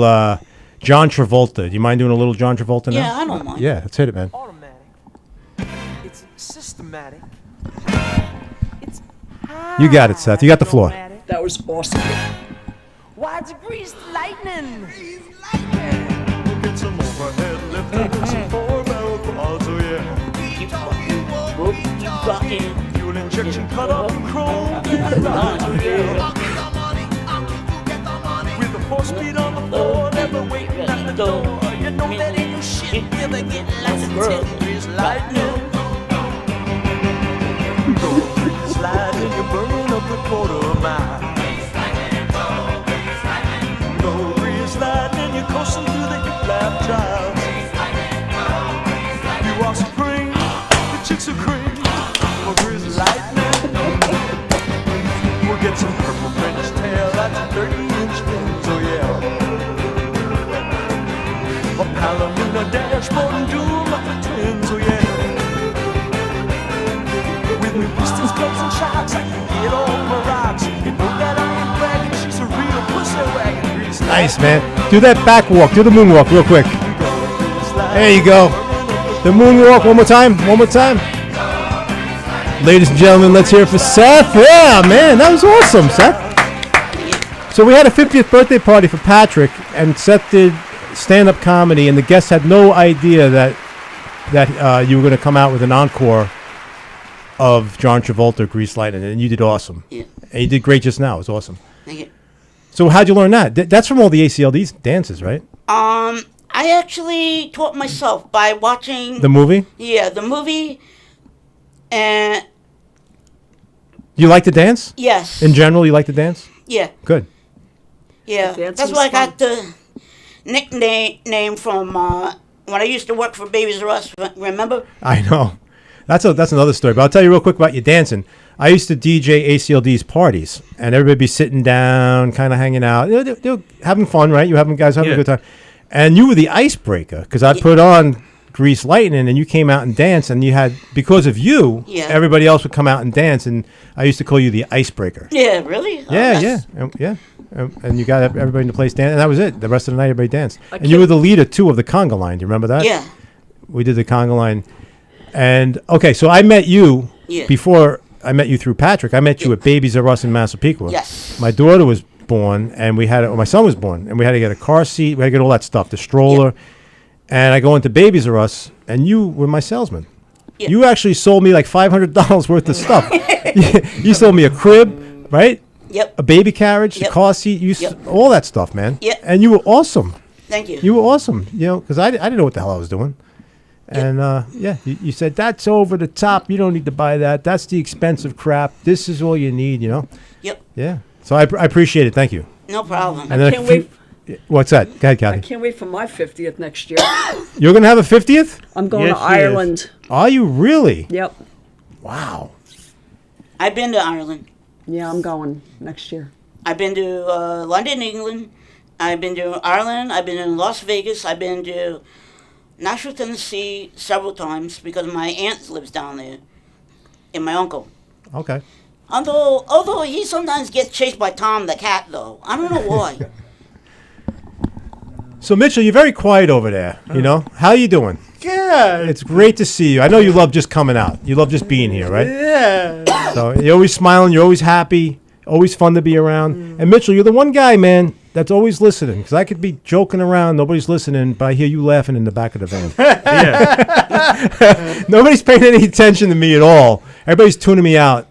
John Travolta. Do you mind doing a little John Travolta now? Yeah, I don't mind. Yeah, let's hit it, man. Automatic. It's systematic. It's You got it, Seth. You got the floor. automatic. That was awesome. Why it's greased lightning? Get some overhead lift, some four-barrel quads, oh yeah. Keep fucking. Fuel injection cut up in chrome. With the 4-speed on the floor, never waiting at the door. You know that ain't no shit, never get less than 10 degrees lightning. Go sliding, you're burning up the quarter mile. Go breeze lightning, you're coasting through the hip lap drive. You are spring, the chicks are cream, for breeze lightning. We'll get some purple French tail, that's a 30-inch lens, oh yeah. A Palomino dashboard and doom of the twins, oh yeah. With new pistons, clubs, and shocks, I can get off my rocks. You know that I ain't bragging, she's a real pussy wagon. Grease Nice, man. Do that back walk. Do the moonwalk real quick. There you go. The moonwalk. One more time. One more time. Ladies and gentlemen, let's hear it for Seth. Yeah, man. That was awesome, Seth. So we had a 50th birthday party for Patrick, and Seth did stand-up comedy, and the guests had no idea that you were going to come out with an encore of John Travolta, Grease Lightning, and you did awesome. Yeah. And you did great just now. It was awesome. Thank you. So how'd you learn that? That's from all the ACLD dances, right? I actually taught myself by watching The movie? Yeah, the movie. And You like to dance? yes. In general, you like to dance? Yeah, Good. yeah. Dancing's That's why I fun. got the nickname from when I used to work for Babies R Us. Remember? I know. That's another story. But I'll tell you real quick about your dancing. I used to DJ ACLD's parties, and everybody be sitting down, kind of hanging out. They were having fun, right? You guys having a good time. And you were the icebreaker, because I put on Grease Lightning, and you came out and danced, and you had, because of you, everybody else would come out and dance, and I used to call you the icebreaker. Yeah, really? Yeah. And you got everybody in the place dancing, and that was it. The rest of the night, everybody danced. And you were the leader, too, of the conga line. Do you remember that? Yeah. We did the conga line. And, okay, so I met you before I met you through Patrick. I met you at Babies R Us in Massapequa. Yes. My daughter was born, and my son was born, and we had to get a car seat. We had to get all that stuff, the stroller. And I go into Babies R Us, and you were my salesman. Yeah. You actually sold me like $500 worth of stuff. You sold me a crib, right? Yep. A baby carriage, a car seat, all that stuff, man. Yep. And you were awesome. Thank you. You were awesome, because I didn't know what the hell I was doing. And, you said, that's over the top. You don't need to buy that. That's the expensive crap. This is all you need, Yep. Yeah. So I appreciate it. Thank you. No problem. And then Can't wait. What's that? Go ahead, Kathy. I can't wait for my 50th next year. You're going to have a 50th? I'm going Yes, to she is. Ireland. Are you really? Yep. Wow. I've been to Ireland. Yeah, I'm going next year. I've been to London, England. I've been to Ireland. I've been in Las Vegas. I've been to Nashville, Tennessee several times because my aunt lives down there and my uncle. Okay. Although he sometimes gets chased by Tom the cat, though. I don't know why. So, Mitchell, you're very quiet over there, How you doing? Good. It's great to see you. I know you love just coming out. You love just being here, right? Yeah. So you're always smiling. You're always happy. Always fun to be around. And, Mitchell, you're the one guy, man, that's always listening. Because I could be joking around. Nobody's listening, but I hear you laughing in the back of the van. Yeah. Nobody's paying any attention to me at all. Everybody's tuning me out.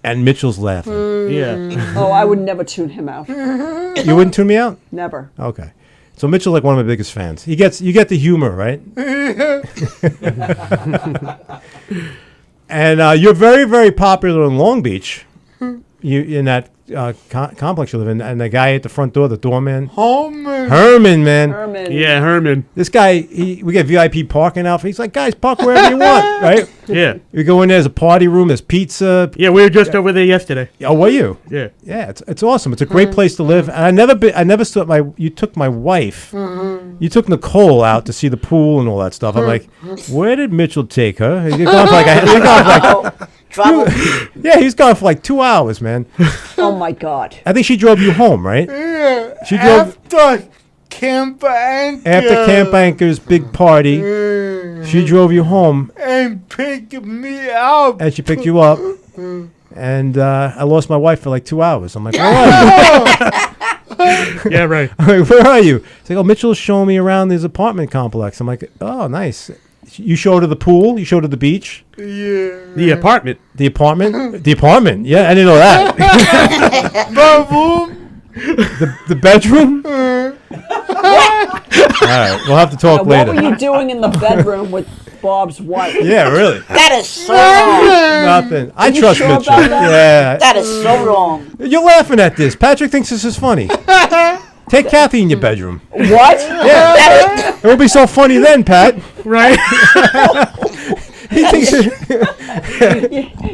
And Mitchell's laughing. Yeah. Oh, I would never tune him out. You wouldn't tune me out? Never. Okay. So Mitchell's like one of my biggest fans. You get the humor, right? And you're very, very popular in Long Beach. You in that complex you live in, and the guy at the front door, the doorman, Herman, man. Herman. Yeah, Herman. This guy, we get VIP parking out. He's like, guys, park wherever you want, right? Yeah. You go in there's a party room, there's pizza. Yeah, we were just over there yesterday. Oh, were you? Yeah. Yeah, it's awesome. It's a great place to live. And I never saw you took my wife. You took Nicole out to see the pool and all that stuff. I'm like, where did Mitchell take her? He's gone for like Travel. yeah, he's gone for like 2 hours, man. Oh my God. I think she drove you home, right? Yeah. She drove After Camp Anchor. after Camp Anchor's big party. She drove you home, And picked me up. and she picked you up. And I lost my wife for like 2 hours. I'm like, where are you? Yeah, right. I'm like, where are you? It's like, oh, Mitchell's showing me around his apartment complex. I'm like, oh, nice. You showed her the pool. You showed her the beach. Yeah. The apartment. The apartment. The apartment. Yeah, I didn't know that. Baboom. The bedroom. All right, we'll have to talk What later. were you doing in the bedroom with Bob's wife? Yeah, really. That is so wrong. Nothing. I you trust sure Mitchell. about that? Yeah. That is so wrong. You're laughing at this. Patrick thinks this is funny. Take Kathy in your bedroom. What? Yeah. It will be so funny then, Pat. Right? He thinks it,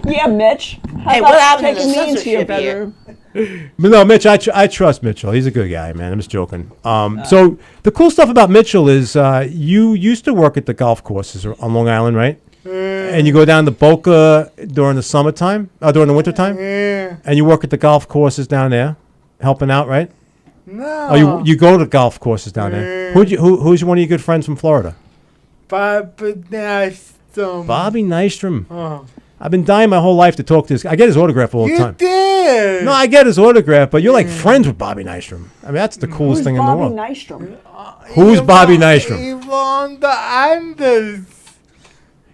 Yeah, Mitch. How Hey, about what happened to taking the me into your censorship here? bedroom? But no, Mitch, I trust Mitchell. He's a good guy, man. I'm just joking. So the cool stuff about Mitchell is you used to work at the golf courses on Long Island, right? And you go down to Boca during the summertime, during the wintertime, Yeah. and you work at the golf courses down there, helping out, right? No. Oh, you go to golf courses down there. Who's one of your good friends from Florida? Bobby Nystrom. Bobby Nystrom. Oh. I've been dying my whole life to talk to this guy. I get his autograph all the You time. did. No, I get his autograph, but you're like friends with Bobby Nystrom. I mean, that's the coolest Who's thing in Bobby the world. Nystrom? Who's Bobby Nystrom? He won the Anders.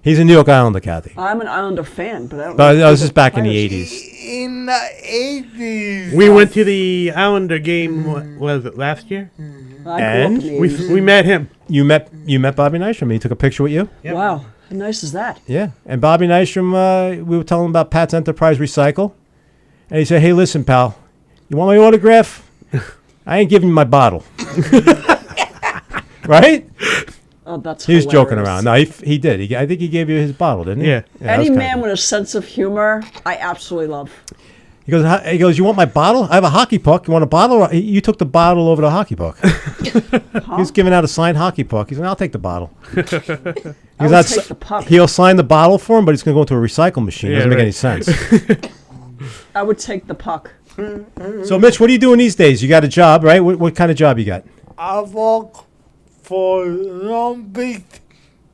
He's a New York Islander, Kathy. I'm an Islander fan, but I don't. But know this is back in the players. 80s. In the 80s. We went to the Islander game. What was it, last year? I grew up And in the We 80s. we met him. You met Bobby Nystrom. He took a picture with you. Yep. Wow, how nice is that? Yeah. And Bobby Nystrom, we were telling him about Pat's Enterprise Recycle. And he said, hey, listen, pal, you want my autograph? I ain't giving you my bottle. Right? Oh, that's He was joking hilarious. around. No, he did. I think he gave you his bottle, didn't he? Yeah. that Any was kinda man cool. with a sense of humor, I absolutely love. He goes, you want my bottle? I have a hockey puck. You want a bottle? You took the bottle over the hockey puck. He's giving out a signed hockey puck. He's like, I'll take the bottle. I would take the puck. He'll sign the bottle for him, but it's going to go into a recycle machine. Yeah, Doesn't make right. any sense. I would take the puck. So, Mitch, what are you doing these days? You got a job, right? What kind of job you got? I work for Long Beach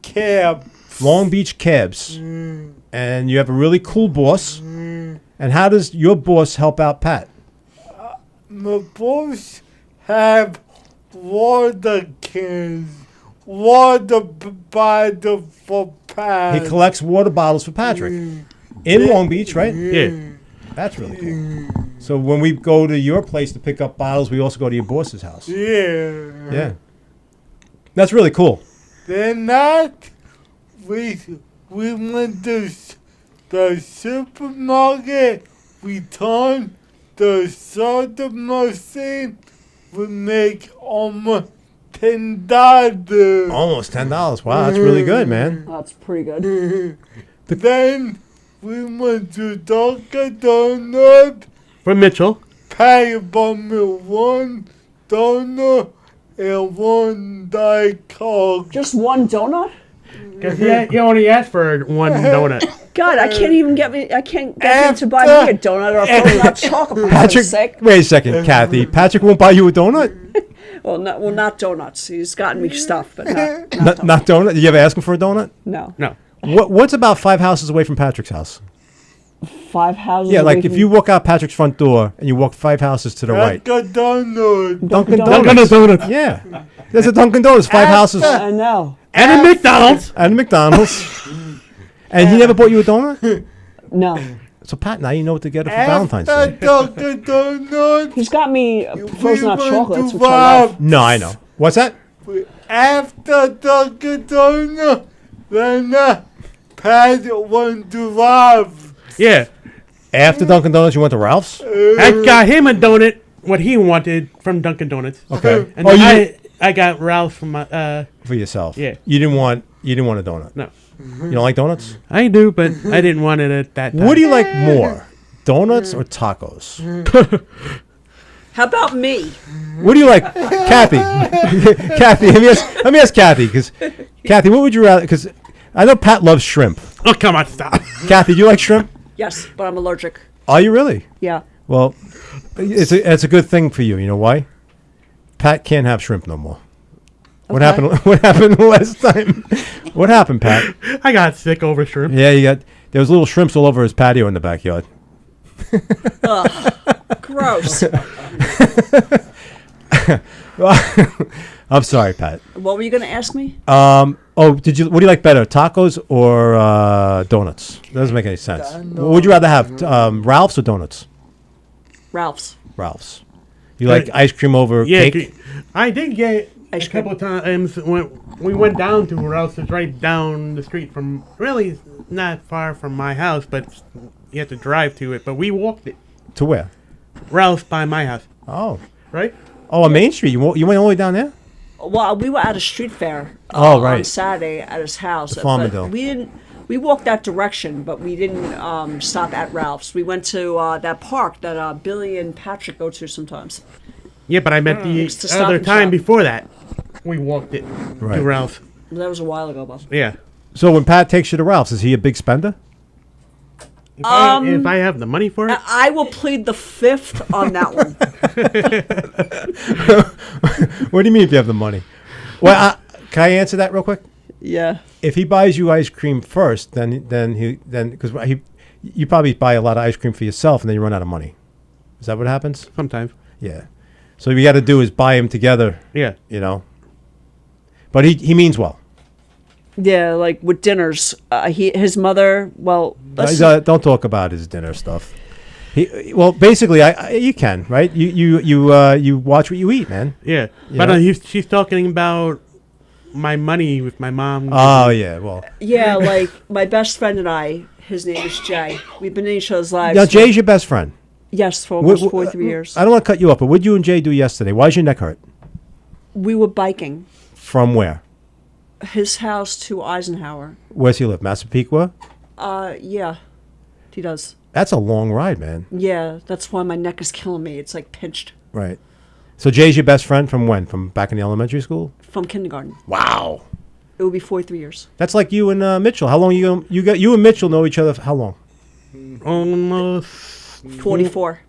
Cab. Long Beach Cabs. And you have a really cool boss. And how does your boss help out Pat? My boss have water cans. Water bottle for Pat. He collects water bottles for Patrick. In Long Beach, right? Yeah. That's really cool. So when we go to your place to pick up bottles, we also go to your boss's house. Yeah. Yeah. That's really cool. Then that, we went to the supermarket. We turned the soda machine. We make almost $10. Almost $10. Wow, that's really good, man. That's pretty good. Then we went to Dunkin' Donuts. For Mitchell. Patty bought me one donut and one Diet Coke. Just one donut? Because he only asked for one donut. God, I can't even get me. I can't get him to buy me a donut or a fucking hot chocolate for Patrick, heaven's sake. wait a second, Kathy. Patrick won't buy you a donut? Well, not donuts. He's gotten me stuff, but not Not donut? Did you ever ask him for a donut? no. No. What's about 5 houses away from Patrick's house? 5 houses. Yeah, away like if from- you walk out Patrick's front door and you walk 5 houses to the right. Dunkin' Donut. Dunkin' Donuts. Donuts. Yeah. There's a Dunkin' Donuts, 5 houses. I know. And a McDonald's. And a McDonald's. And he never bought you a donut? No. So, Pat, now you know what to get her for Valentine's After Day. Dunkin' Donut, He's got me frozen hot went chocolates, to which I love. No, I know. What's that? after Dunkin' Donut, then Pat went to Ralph. Yeah. After Dunkin' Donuts, you went to Ralph's? I got him a donut, what he wanted from Dunkin' Donuts. Okay. And Oh, then I got Ralph from my, For yourself. Yeah. You didn't want a donut. no. You don't like donuts? I do, but I didn't want it at that time. What do you like more? Donuts or tacos? How about me? What do you like, Kathy? Kathy, let me ask Kathy, because Kathy, what would you rather? Because I know Pat loves shrimp. Oh, come on, stop. Kathy, do you like shrimp? Yes, but I'm allergic. Are you really? Yeah. Well, it's a good thing for you. You know why? Pat can't have shrimp no more. What Okay. happened? What happened last time? What happened, Pat? I got sick over shrimp. Yeah, there was little shrimps all over his patio in the backyard. Gross. I'm sorry, Pat. What were you going to ask me? What do you like better, tacos or donuts? Doesn't make any sense. What would you rather have, Ralph's or donuts? Ralph's. Ralph's. You like ice cream over Yeah, cake? I did get Ice a couple of times when we went down to Ralph's. It's right down the street from, really not far from my house, but you have to drive to it. But we walked it. To where? Ralph's by my house, Oh, right? on Main Street. You went all the way down there? Well, we were at a street fair Oh, on right. Saturday at his house. The but Farmingdale. we didn't. We walked that direction, but we didn't stop at Ralph's. We went to that park that Billy and Patrick go to sometimes. Yeah, but I meant the It's to Stop other and time Shop. before that. We walked it Right. to Ralph's. That was a while ago, Bob. Yeah. So when Pat takes you to Ralph's, is he a big spender? If I have the money for it, I will plead the fifth on that one. What do you mean if you have the money? Well, can I answer that real quick? Yeah. If he buys you ice cream first, then because you probably buy a lot of ice cream for yourself, and then you run out of money. Is that what happens? sometimes. Yeah. So what you got to do is buy them together. Yeah. You know. But he means well. Yeah, like with dinners. His mother. Well, Don't talk about his dinner stuff. Well, basically, you can, right? You watch what you eat, man. Yeah, You but know? she's talking about my money with my mom. Oh yeah, well. yeah, like my best friend and I. His name is Jay. We've been in each other's lives. Now Jay's your best friend. Yes, for almost 43 years. I don't want to cut you off, but what did you and Jay do yesterday? Why is your neck hurt? We were biking. From where? His house to Eisenhower. Where's he live? Massapequa? Yeah, he does. That's a long ride, man. Yeah, that's why my neck is killing me. It's like pinched Right. So Jay's your best friend from when? From back in the elementary school? from kindergarten. Wow. It will be 43 years. That's like you and Mitchell. How long you and Mitchell know each other? How long? Almost 44.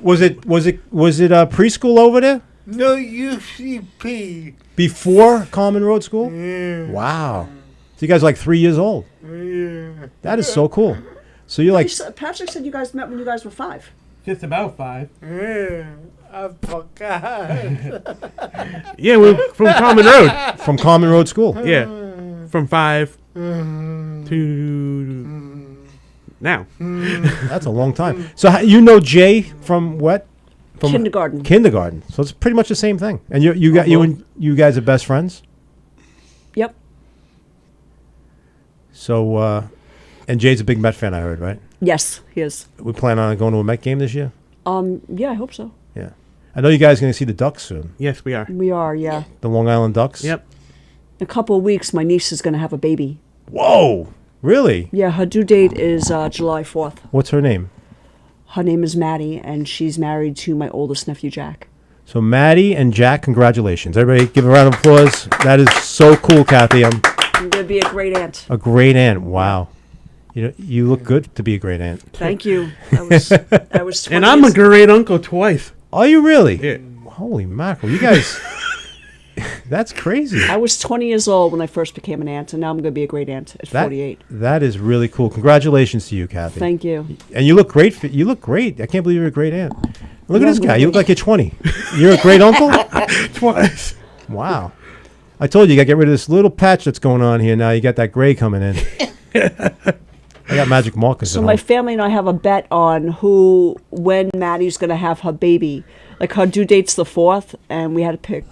Was it preschool over there? No UCP. Before Common Road School? Yeah. Wow. So you guys are like 3 years old. Yeah. That is so cool. So you're like, Patrick said you guys met when you guys were 5. just about 5. Yeah. I forgot. Yeah, we're from Common Road. from Common Road School. Yeah, from 5 to now. That's a long time. So you know Jay from what? From Kindergarten. Kindergarten. So it's pretty much the same thing. And you guys are best friends. Yep. So and Jay's a big Met fan, I heard, right? Yes, he is. We plan on going to a Met game this year. Yeah, I hope so. Yeah. I know you guys are going to see the Ducks soon. Yes, we are. We are, yeah. The Long Island Ducks. Yep. In a couple of weeks, my niece is going to have a baby. Whoa. Really? Yeah, her due date is July 4th. What's her name? Her name is Maddie, and she's married to my oldest nephew, Jack. So Maddie and Jack, congratulations. Everybody give a round of applause. That is so cool, Kathy. I'm I'm going to be a great aunt. a great aunt. Wow. You look good to be a great aunt. Thank you. I was 20 And I'm a years- great uncle twice. Are you really? Yeah. Holy mackerel. You guys, that's crazy. I was 20 years old when I first became an aunt, and now I'm going to be a great aunt at 48. That is really cool. Congratulations to you, Kathy. Thank you. And you look great. You look great. I can't believe you're a great aunt. Look at this guy. You look like you're 20. You're a great uncle? Twice. Wow. I told you got to get rid of this little patch that's going on here now. You got that gray coming in. I got magic markers So at my home. family and I have a bet on when Maddie's going to have her baby. Like her due date's the 4th, and we had to pick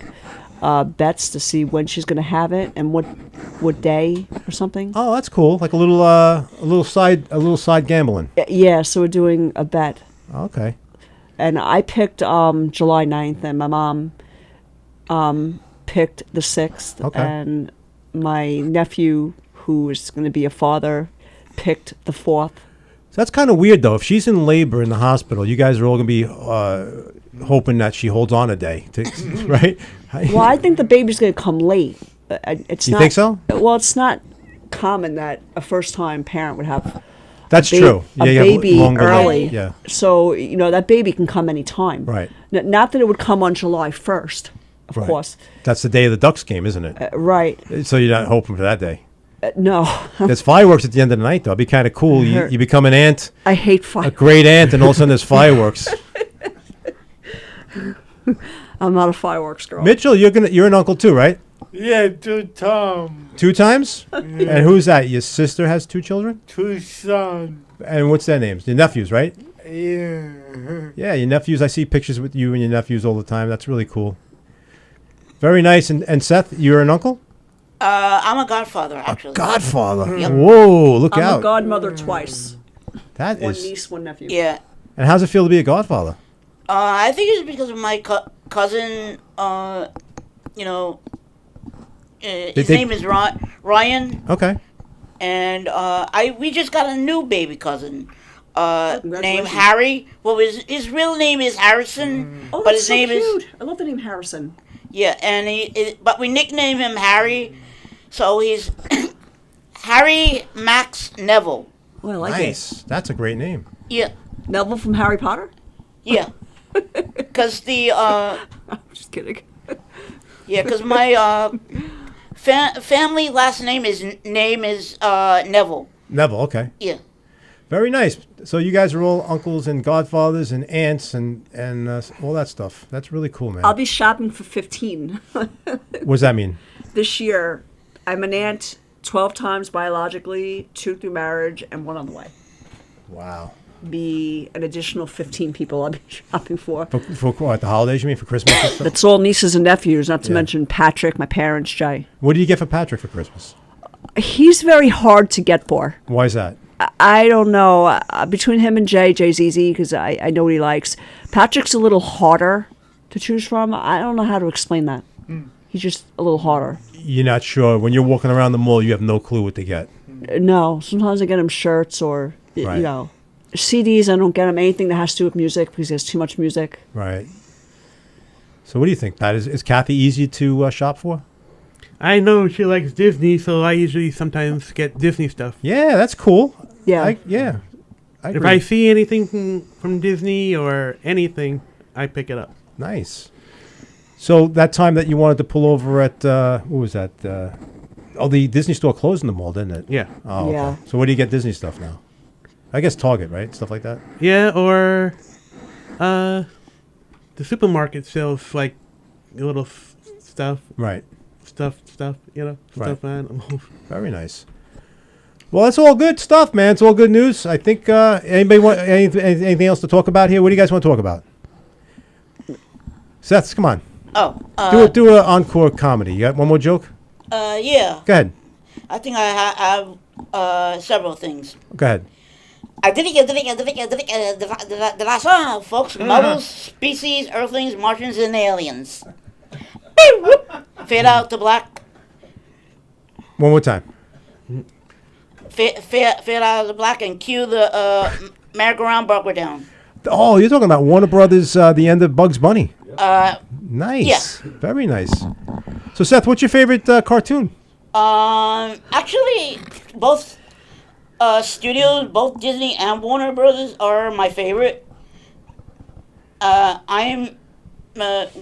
bets to see when she's going to have it and what day or something. Oh, that's cool. Like a little side gambling. Yeah, so we're doing a bet. Okay. And I picked July 9th, and my mom picked the 6th. Okay. And my nephew, who is going to be a father, picked the 4th. So that's kind of weird, though. If she's in labor in the hospital, you guys are all going to be hoping that she holds on a day, right? Well, I think the baby's going to come late. It's You not, think so? Well, it's not common that a first-time parent would have That's ba- true. a you have baby longer early. Yeah. So, that baby can come anytime. Right. Not that it would come on July 1st, of Right. course. That's the day of the Ducks game, isn't it? Right. So you're not hoping for that day. No. There's fireworks at the end of the night, though. It'd be kind of cool. You become an aunt, I hate a fire. great aunt, and all of a sudden there's fireworks. I'm not a fireworks girl. Mitchell, you're an uncle too, right? Yeah, to Tom. 2 times? And who's that? Your sister has 2 children? 2 sons. And what's their names? Your nephews, right? Yeah. Yeah, your nephews. I see pictures with you and your nephews all the time. That's really cool. Very nice. And Seth, you're an uncle? I'm a godfather, actually. Godfather. Yep. Whoa, look I'm out. a godmother twice. That One is. niece, one nephew. Yeah. And how's it feel to be a godfather? I think it's because of my cousin. His they- name is Ryan, Okay. and we just got a new baby cousin named Congratulations. Harry. Well, his real name is Harrison, Oh, but that's his so name cute. I love the name Harrison. but we nickname him Harry, so he's Harry Max Neville. Oh, I like Nice. That's a great name. Yeah, it. Neville from Harry Potter? yeah. Because I'm just kidding. because my family last name is Neville. Neville, okay. Yeah. Very nice. So you guys are all uncles and godfathers and aunts and all that stuff. That's really cool, man. I'll be shopping for 15 What does that mean? this year. I'm an aunt 12 times biologically, 2 through marriage, and 1 on the way. Wow. Be an additional 15 people I'll be shopping for. For what, the holidays, you mean, for Christmas and stuff? That's all nieces and nephews, not to Yeah. mention Patrick, my parents, Jay. What do you get for Patrick for Christmas? He's very hard to get for. Why is that? I don't know. Between him and Jay's easy because I know what he likes. Patrick's a little harder to choose from. I don't know how to explain that. He's just a little harder. You're not sure. When you're walking around the mall, you have no clue what to get. No, sometimes I get him shirts or, Right. you know, CDs. I don't get him anything that has to do with music because he has too much music. Right. So what do you think, Pat? Is Kathy easy to shop for? I know she likes Disney, so I usually sometimes get Disney stuff. Yeah, that's cool. Yeah. I If agree. I see anything from Disney or anything, I pick it up. Nice. So that time that you wanted to pull over at, what was that? The Disney store closed in the mall, didn't it? Yeah. Oh, okay. Yeah. So where do you get Disney stuff now? I guess Target, right? Stuff like that? Yeah, or the supermarket sells like little stuff, Right. you know, Right. stuff animals. Very nice. Well, that's all good stuff, man. It's all good news. I think anybody want anything else to talk about here? What do you guys want to talk about? Seth, come on. Oh, Do an encore comedy. You got one more joke? yeah. Go ahead. I think I have several things. Go ahead. Folks, models, species, earthlings, Martians, and aliens. Fade out to black. One more time. Fade out to black and cue the merry-go-round Barker down. Oh, you're talking about Warner Brothers, the end of Bugs Bunny. Nice. Yeah. Very nice. So, Seth, what's your favorite cartoon? Actually, both studios, both Disney and Warner Brothers, are my favorite. I'm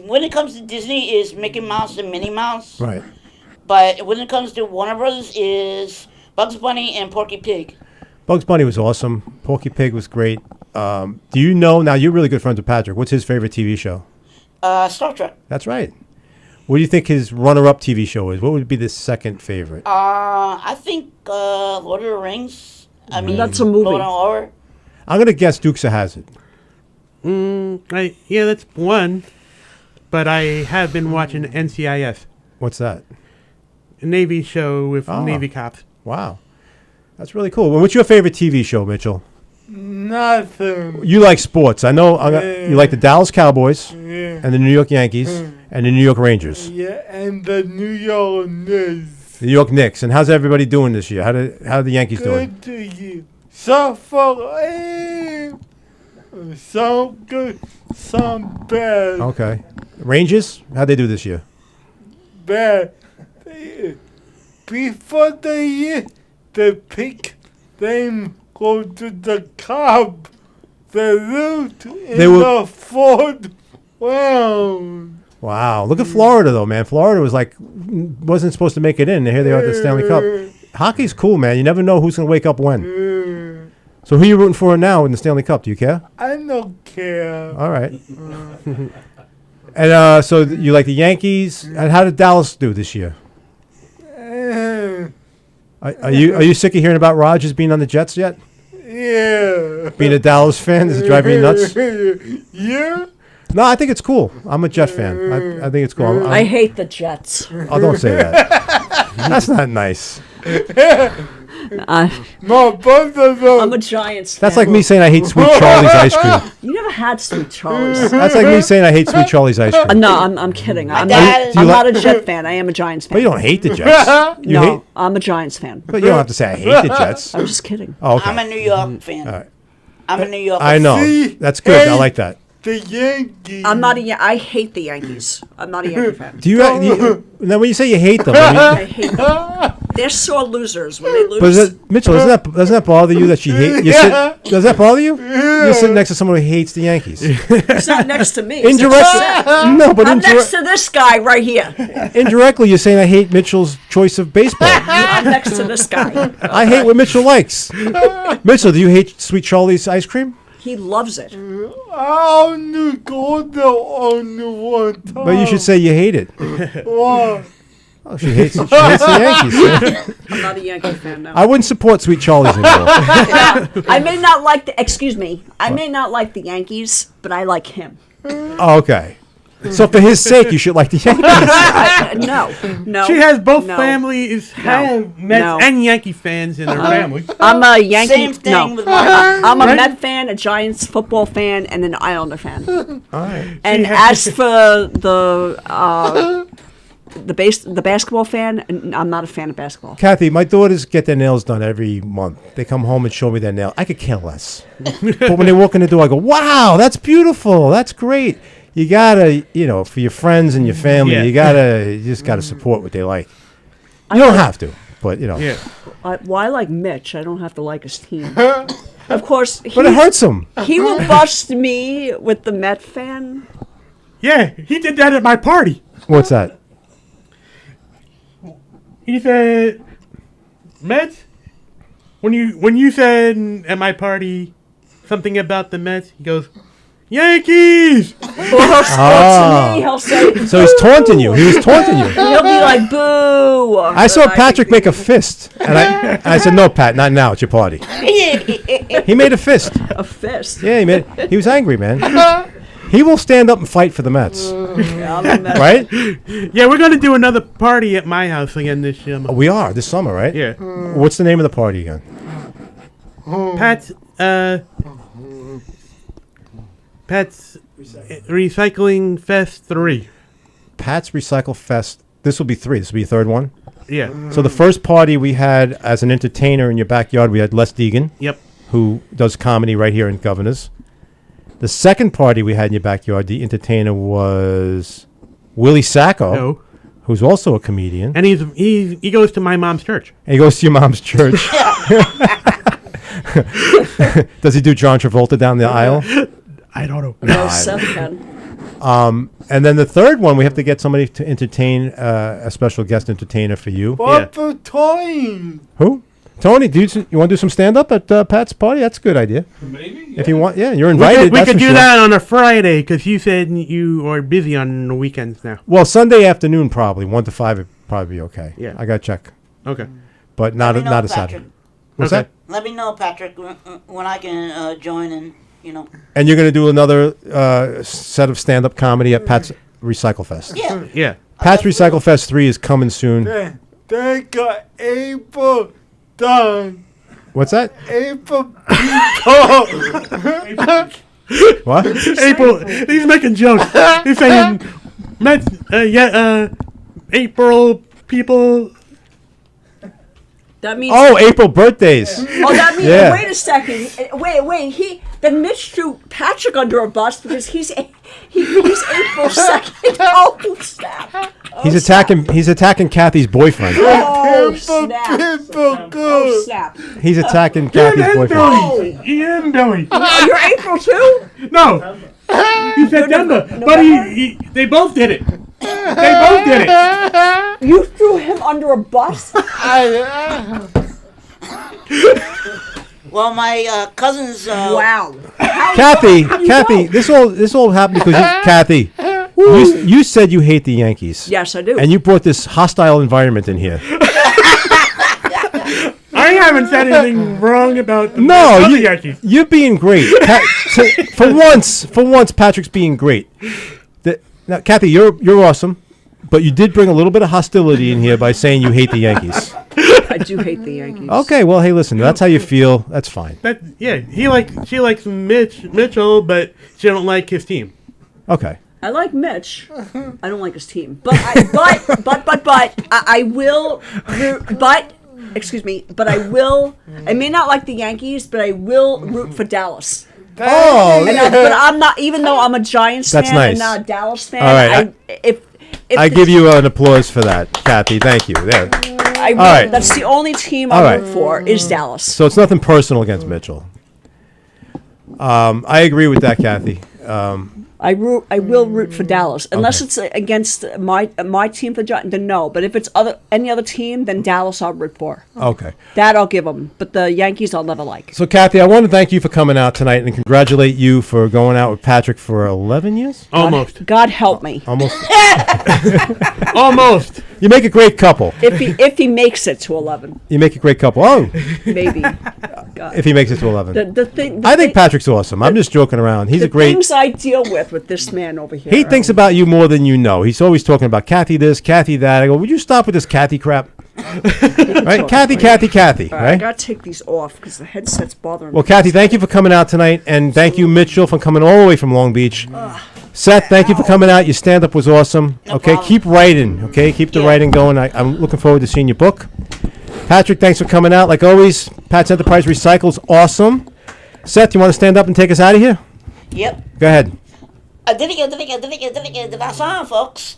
when it comes to Disney, is Mickey Mouse and Minnie Mouse. Right. But when it comes to Warner Brothers, is Bugs Bunny and Porky Pig. Bugs Bunny was awesome. Porky Pig was great. Do you know, now you're really good friends with Patrick, what's his favorite TV show? Star Trek. That's right. What do you think his runner-up TV show is? What would be the second favorite? I think Lord of the Rings. I mean, That's a movie. Lord of Horror. I'm going to guess Dukes of Hazzard. Yeah, that's one. But I have been watching NCIS, What's that? a Navy show with Oh. Navy cops. Wow. That's really cool. Well, what's your favorite TV show, Mitchell? Nothing. You like sports. I know you like the Dallas Cowboys Yeah. and the New York Yankees and the New York Rangers. Yeah, and the New York Knicks. The New York Knicks. And how's everybody doing this year? How are the Yankees doing? Good to you. So far, some good, some bad. Okay. Rangers? How'd they do this year? Bad. Before the year, they pick them go to the Cub. They lose in They were- the fourth round. Wow. Look at Florida, though, man. Florida wasn't supposed to make it in. Here they are at the Stanley Cup. Hockey's cool, man. You never know who's going to wake up when. So who are you rooting for now in the Stanley Cup? Do you care? I don't care. All right. And so you like the Yankees. And how did Dallas do this year? Are you sick of hearing about Rodgers being on the Jets yet? Yeah. Being a Dallas fan, does it drive you nuts? Yeah. No, I think it's cool. I'm a Jet fan. I think it's cool. I hate the Jets. Oh, don't say that. That's not nice. No, both of them. I'm a Giants fan. That's like me saying I hate Sweet Charlie's ice cream. You never had Sweet Charlie's. That's like me saying I hate Sweet Charlie's ice cream. No, I'm kidding. I'm, dad- not, I'm Do you not a Jet fan. I am a Giants fan. But you don't hate the Jets. You no, hate, I'm a Giants fan. but you don't have to say I hate the Jets. I'm just kidding. Oh, okay. I'm a New York fan. All right. I'm a New York. I know. See? That's good. I Hey. like that. The Yankees. I'm not a. I hate the Yankees. I'm not a Yankee fan. Do you now when you say you hate them? I hate them. They're sore losers when they lose. But Mitchell, doesn't that bother you that she hate? Does that bother you? You're sitting next to someone who hates the Yankees. It's not next to me. It's Indirectly, next no, but I'm next to this guy right here. indirectly, you're saying I hate Mitchell's choice of baseball. I'm next to this guy. I hate what Mitchell likes. Mitchell, do you hate Sweet Charlie's ice cream? He loves it. I only go there only one time. But you should say you hate it. Why? Oh, she hates the Yankees. I'm not a Yankee fan now. I wouldn't support Sweet Charlie's anymore. I may not like the. Excuse me. I may not like the Yankees, but I like him. Oh, okay. So for his sake, you should like the Yankees. No. She has both no, families have Mets no. and Yankee fans in their family. I'm a Yankee. Same thing with my I'm a Met fan, a Giants football fan, and an Islander fan. All right. And as for the basketball fan, I'm not a fan of basketball. Kathy, my daughters get their nails done every month. They come home and show me their nail. I could care less. But when they walk in the door, I go, wow, that's beautiful. That's great. You gotta, for your friends and your family, you just gotta support what they like. You don't have to, but Yeah. Well, I like Mitch. I don't have to like his team. Of course, But it hurts them. he will bust me with the Met fan. Yeah, he did that at my party. What's that? He said, Mets? When you said at my party something about the Mets, he goes, Yankees! Or to me, he'll say, So he's taunting you. He was taunting you. he'll be like, boo. I saw Patrick make a fist, and I said, "No, Pat, not now. It's your party." He made a fist. a fist. Yeah, he was angry, man. He will stand up and fight for the Mets, Yeah, I'm a Met. right? Yeah, we're going to do another party at my house again this year. We are this summer, right? Yeah. What's the name of the party again? Pat's Recycling Fest 3. Pat's Recycle Fest. This will be 3. This will be your third one. Yeah. So the first party we had as an entertainer in your backyard, we had Les Deegan, Yep. who does comedy right here in Governors. The second party we had in your backyard, the entertainer was Willie Sacco, Oh. who's also a comedian. And he goes to my mom's church. And he goes to your mom's church. Does he do John Travolta down the aisle? I don't know. No, Seth can. And then the third one, we have to get somebody to entertain, a special guest entertainer for you. What for time? Who? Tony, you want to do some stand-up at Pat's party? That's a good idea. Maybe. If you want, yeah, you're invited. We that's could for do sure. that on a Friday because you said you are busy on the weekends now. Well, Sunday afternoon probably 1 to 5 would probably be okay. Yeah. I got to check, Okay. but not Let me know, a Patrick. Saturday. What's Okay. that? Let me know, Patrick, when I can join and, And you're going to do another set of stand-up comedy at Pat's Recycle Fest. Yeah. Yeah. Pat's Recycle Fest 3 is coming soon. They got April done. What's that? April What? April. He's making jokes. He's saying, April people. That means. Oh, April birthdays. Oh, that means. Yeah. Wait a second. Wait. Then Mitch threw Patrick under a bus because he's April 2nd. Oh snap! He's attacking Kathy's boyfriend. Oh snap! people Oh good. snap! He's attacking Kathy's boyfriend. Oh, Ian Billy. you're April too? No. He's September. But they both did it. They both did it. You threw him under a bus? Well, my cousins. Wow. Kathy, this all happened because Kathy, you said you hate the Yankees. Yes, I do. And you brought this hostile environment in here. I haven't said anything wrong about the No, other Yankees. you're being great. For once, Patrick's being great. Now, Kathy, you're awesome, but you did bring a little bit of hostility in here by saying you hate the Yankees. I do hate the Yankees. Okay, well, hey, listen, that's how you feel. That's fine. She likes Mitchell, but she don't like his team. Okay. I like Mitch. I don't like his team, but I will. But excuse me, but I will. I may not like the Yankees, but I will root for Dallas. Oh, But I'm not. Even though I'm a Giants That's fan nice. and not a Dallas fan. All right, If I the- give you an applause for that, Kathy. Thank you. There. I will, right. That's the only team All I right. root for is Dallas. So it's nothing personal against Mitchell. I agree with that, Kathy. I will root for Dallas unless Okay. it's against my team for Giants. Then no, but if it's any other team, then Dallas I'll root for. Okay. That I'll give them. But the Yankees I'll never like. So, Kathy, I want to thank you for coming out tonight and congratulate you for going out with Patrick for 11 years? Almost. God help me. Almost. Almost. You make a great couple. If he makes it to 11, You make a great couple. Oh, maybe. if he makes it to 11. The thing. I think Patrick's awesome. I'm just joking around. He's the a great... things I deal with this man over here. He thinks about you more than you know. He's always talking about Kathy this, Kathy that. I go, would you stop with this Kathy crap? Right? Kathy, I right? gotta take these off because the headset's bothering Well, me. Kathy, thank you for coming out tonight. And thank you, Mitchell, for coming all the way from Long Beach. Seth, thank you for coming out. Your stand-up was awesome. No Okay, problem. keep writing. Okay, keep the Yeah. writing going. I'm looking forward to seeing your book. Patrick, thanks for coming out. Like always, Pat's Enterprise Recycles, awesome. Seth, you want to stand up and take us out of here? Yep. Go ahead. That's on, folks.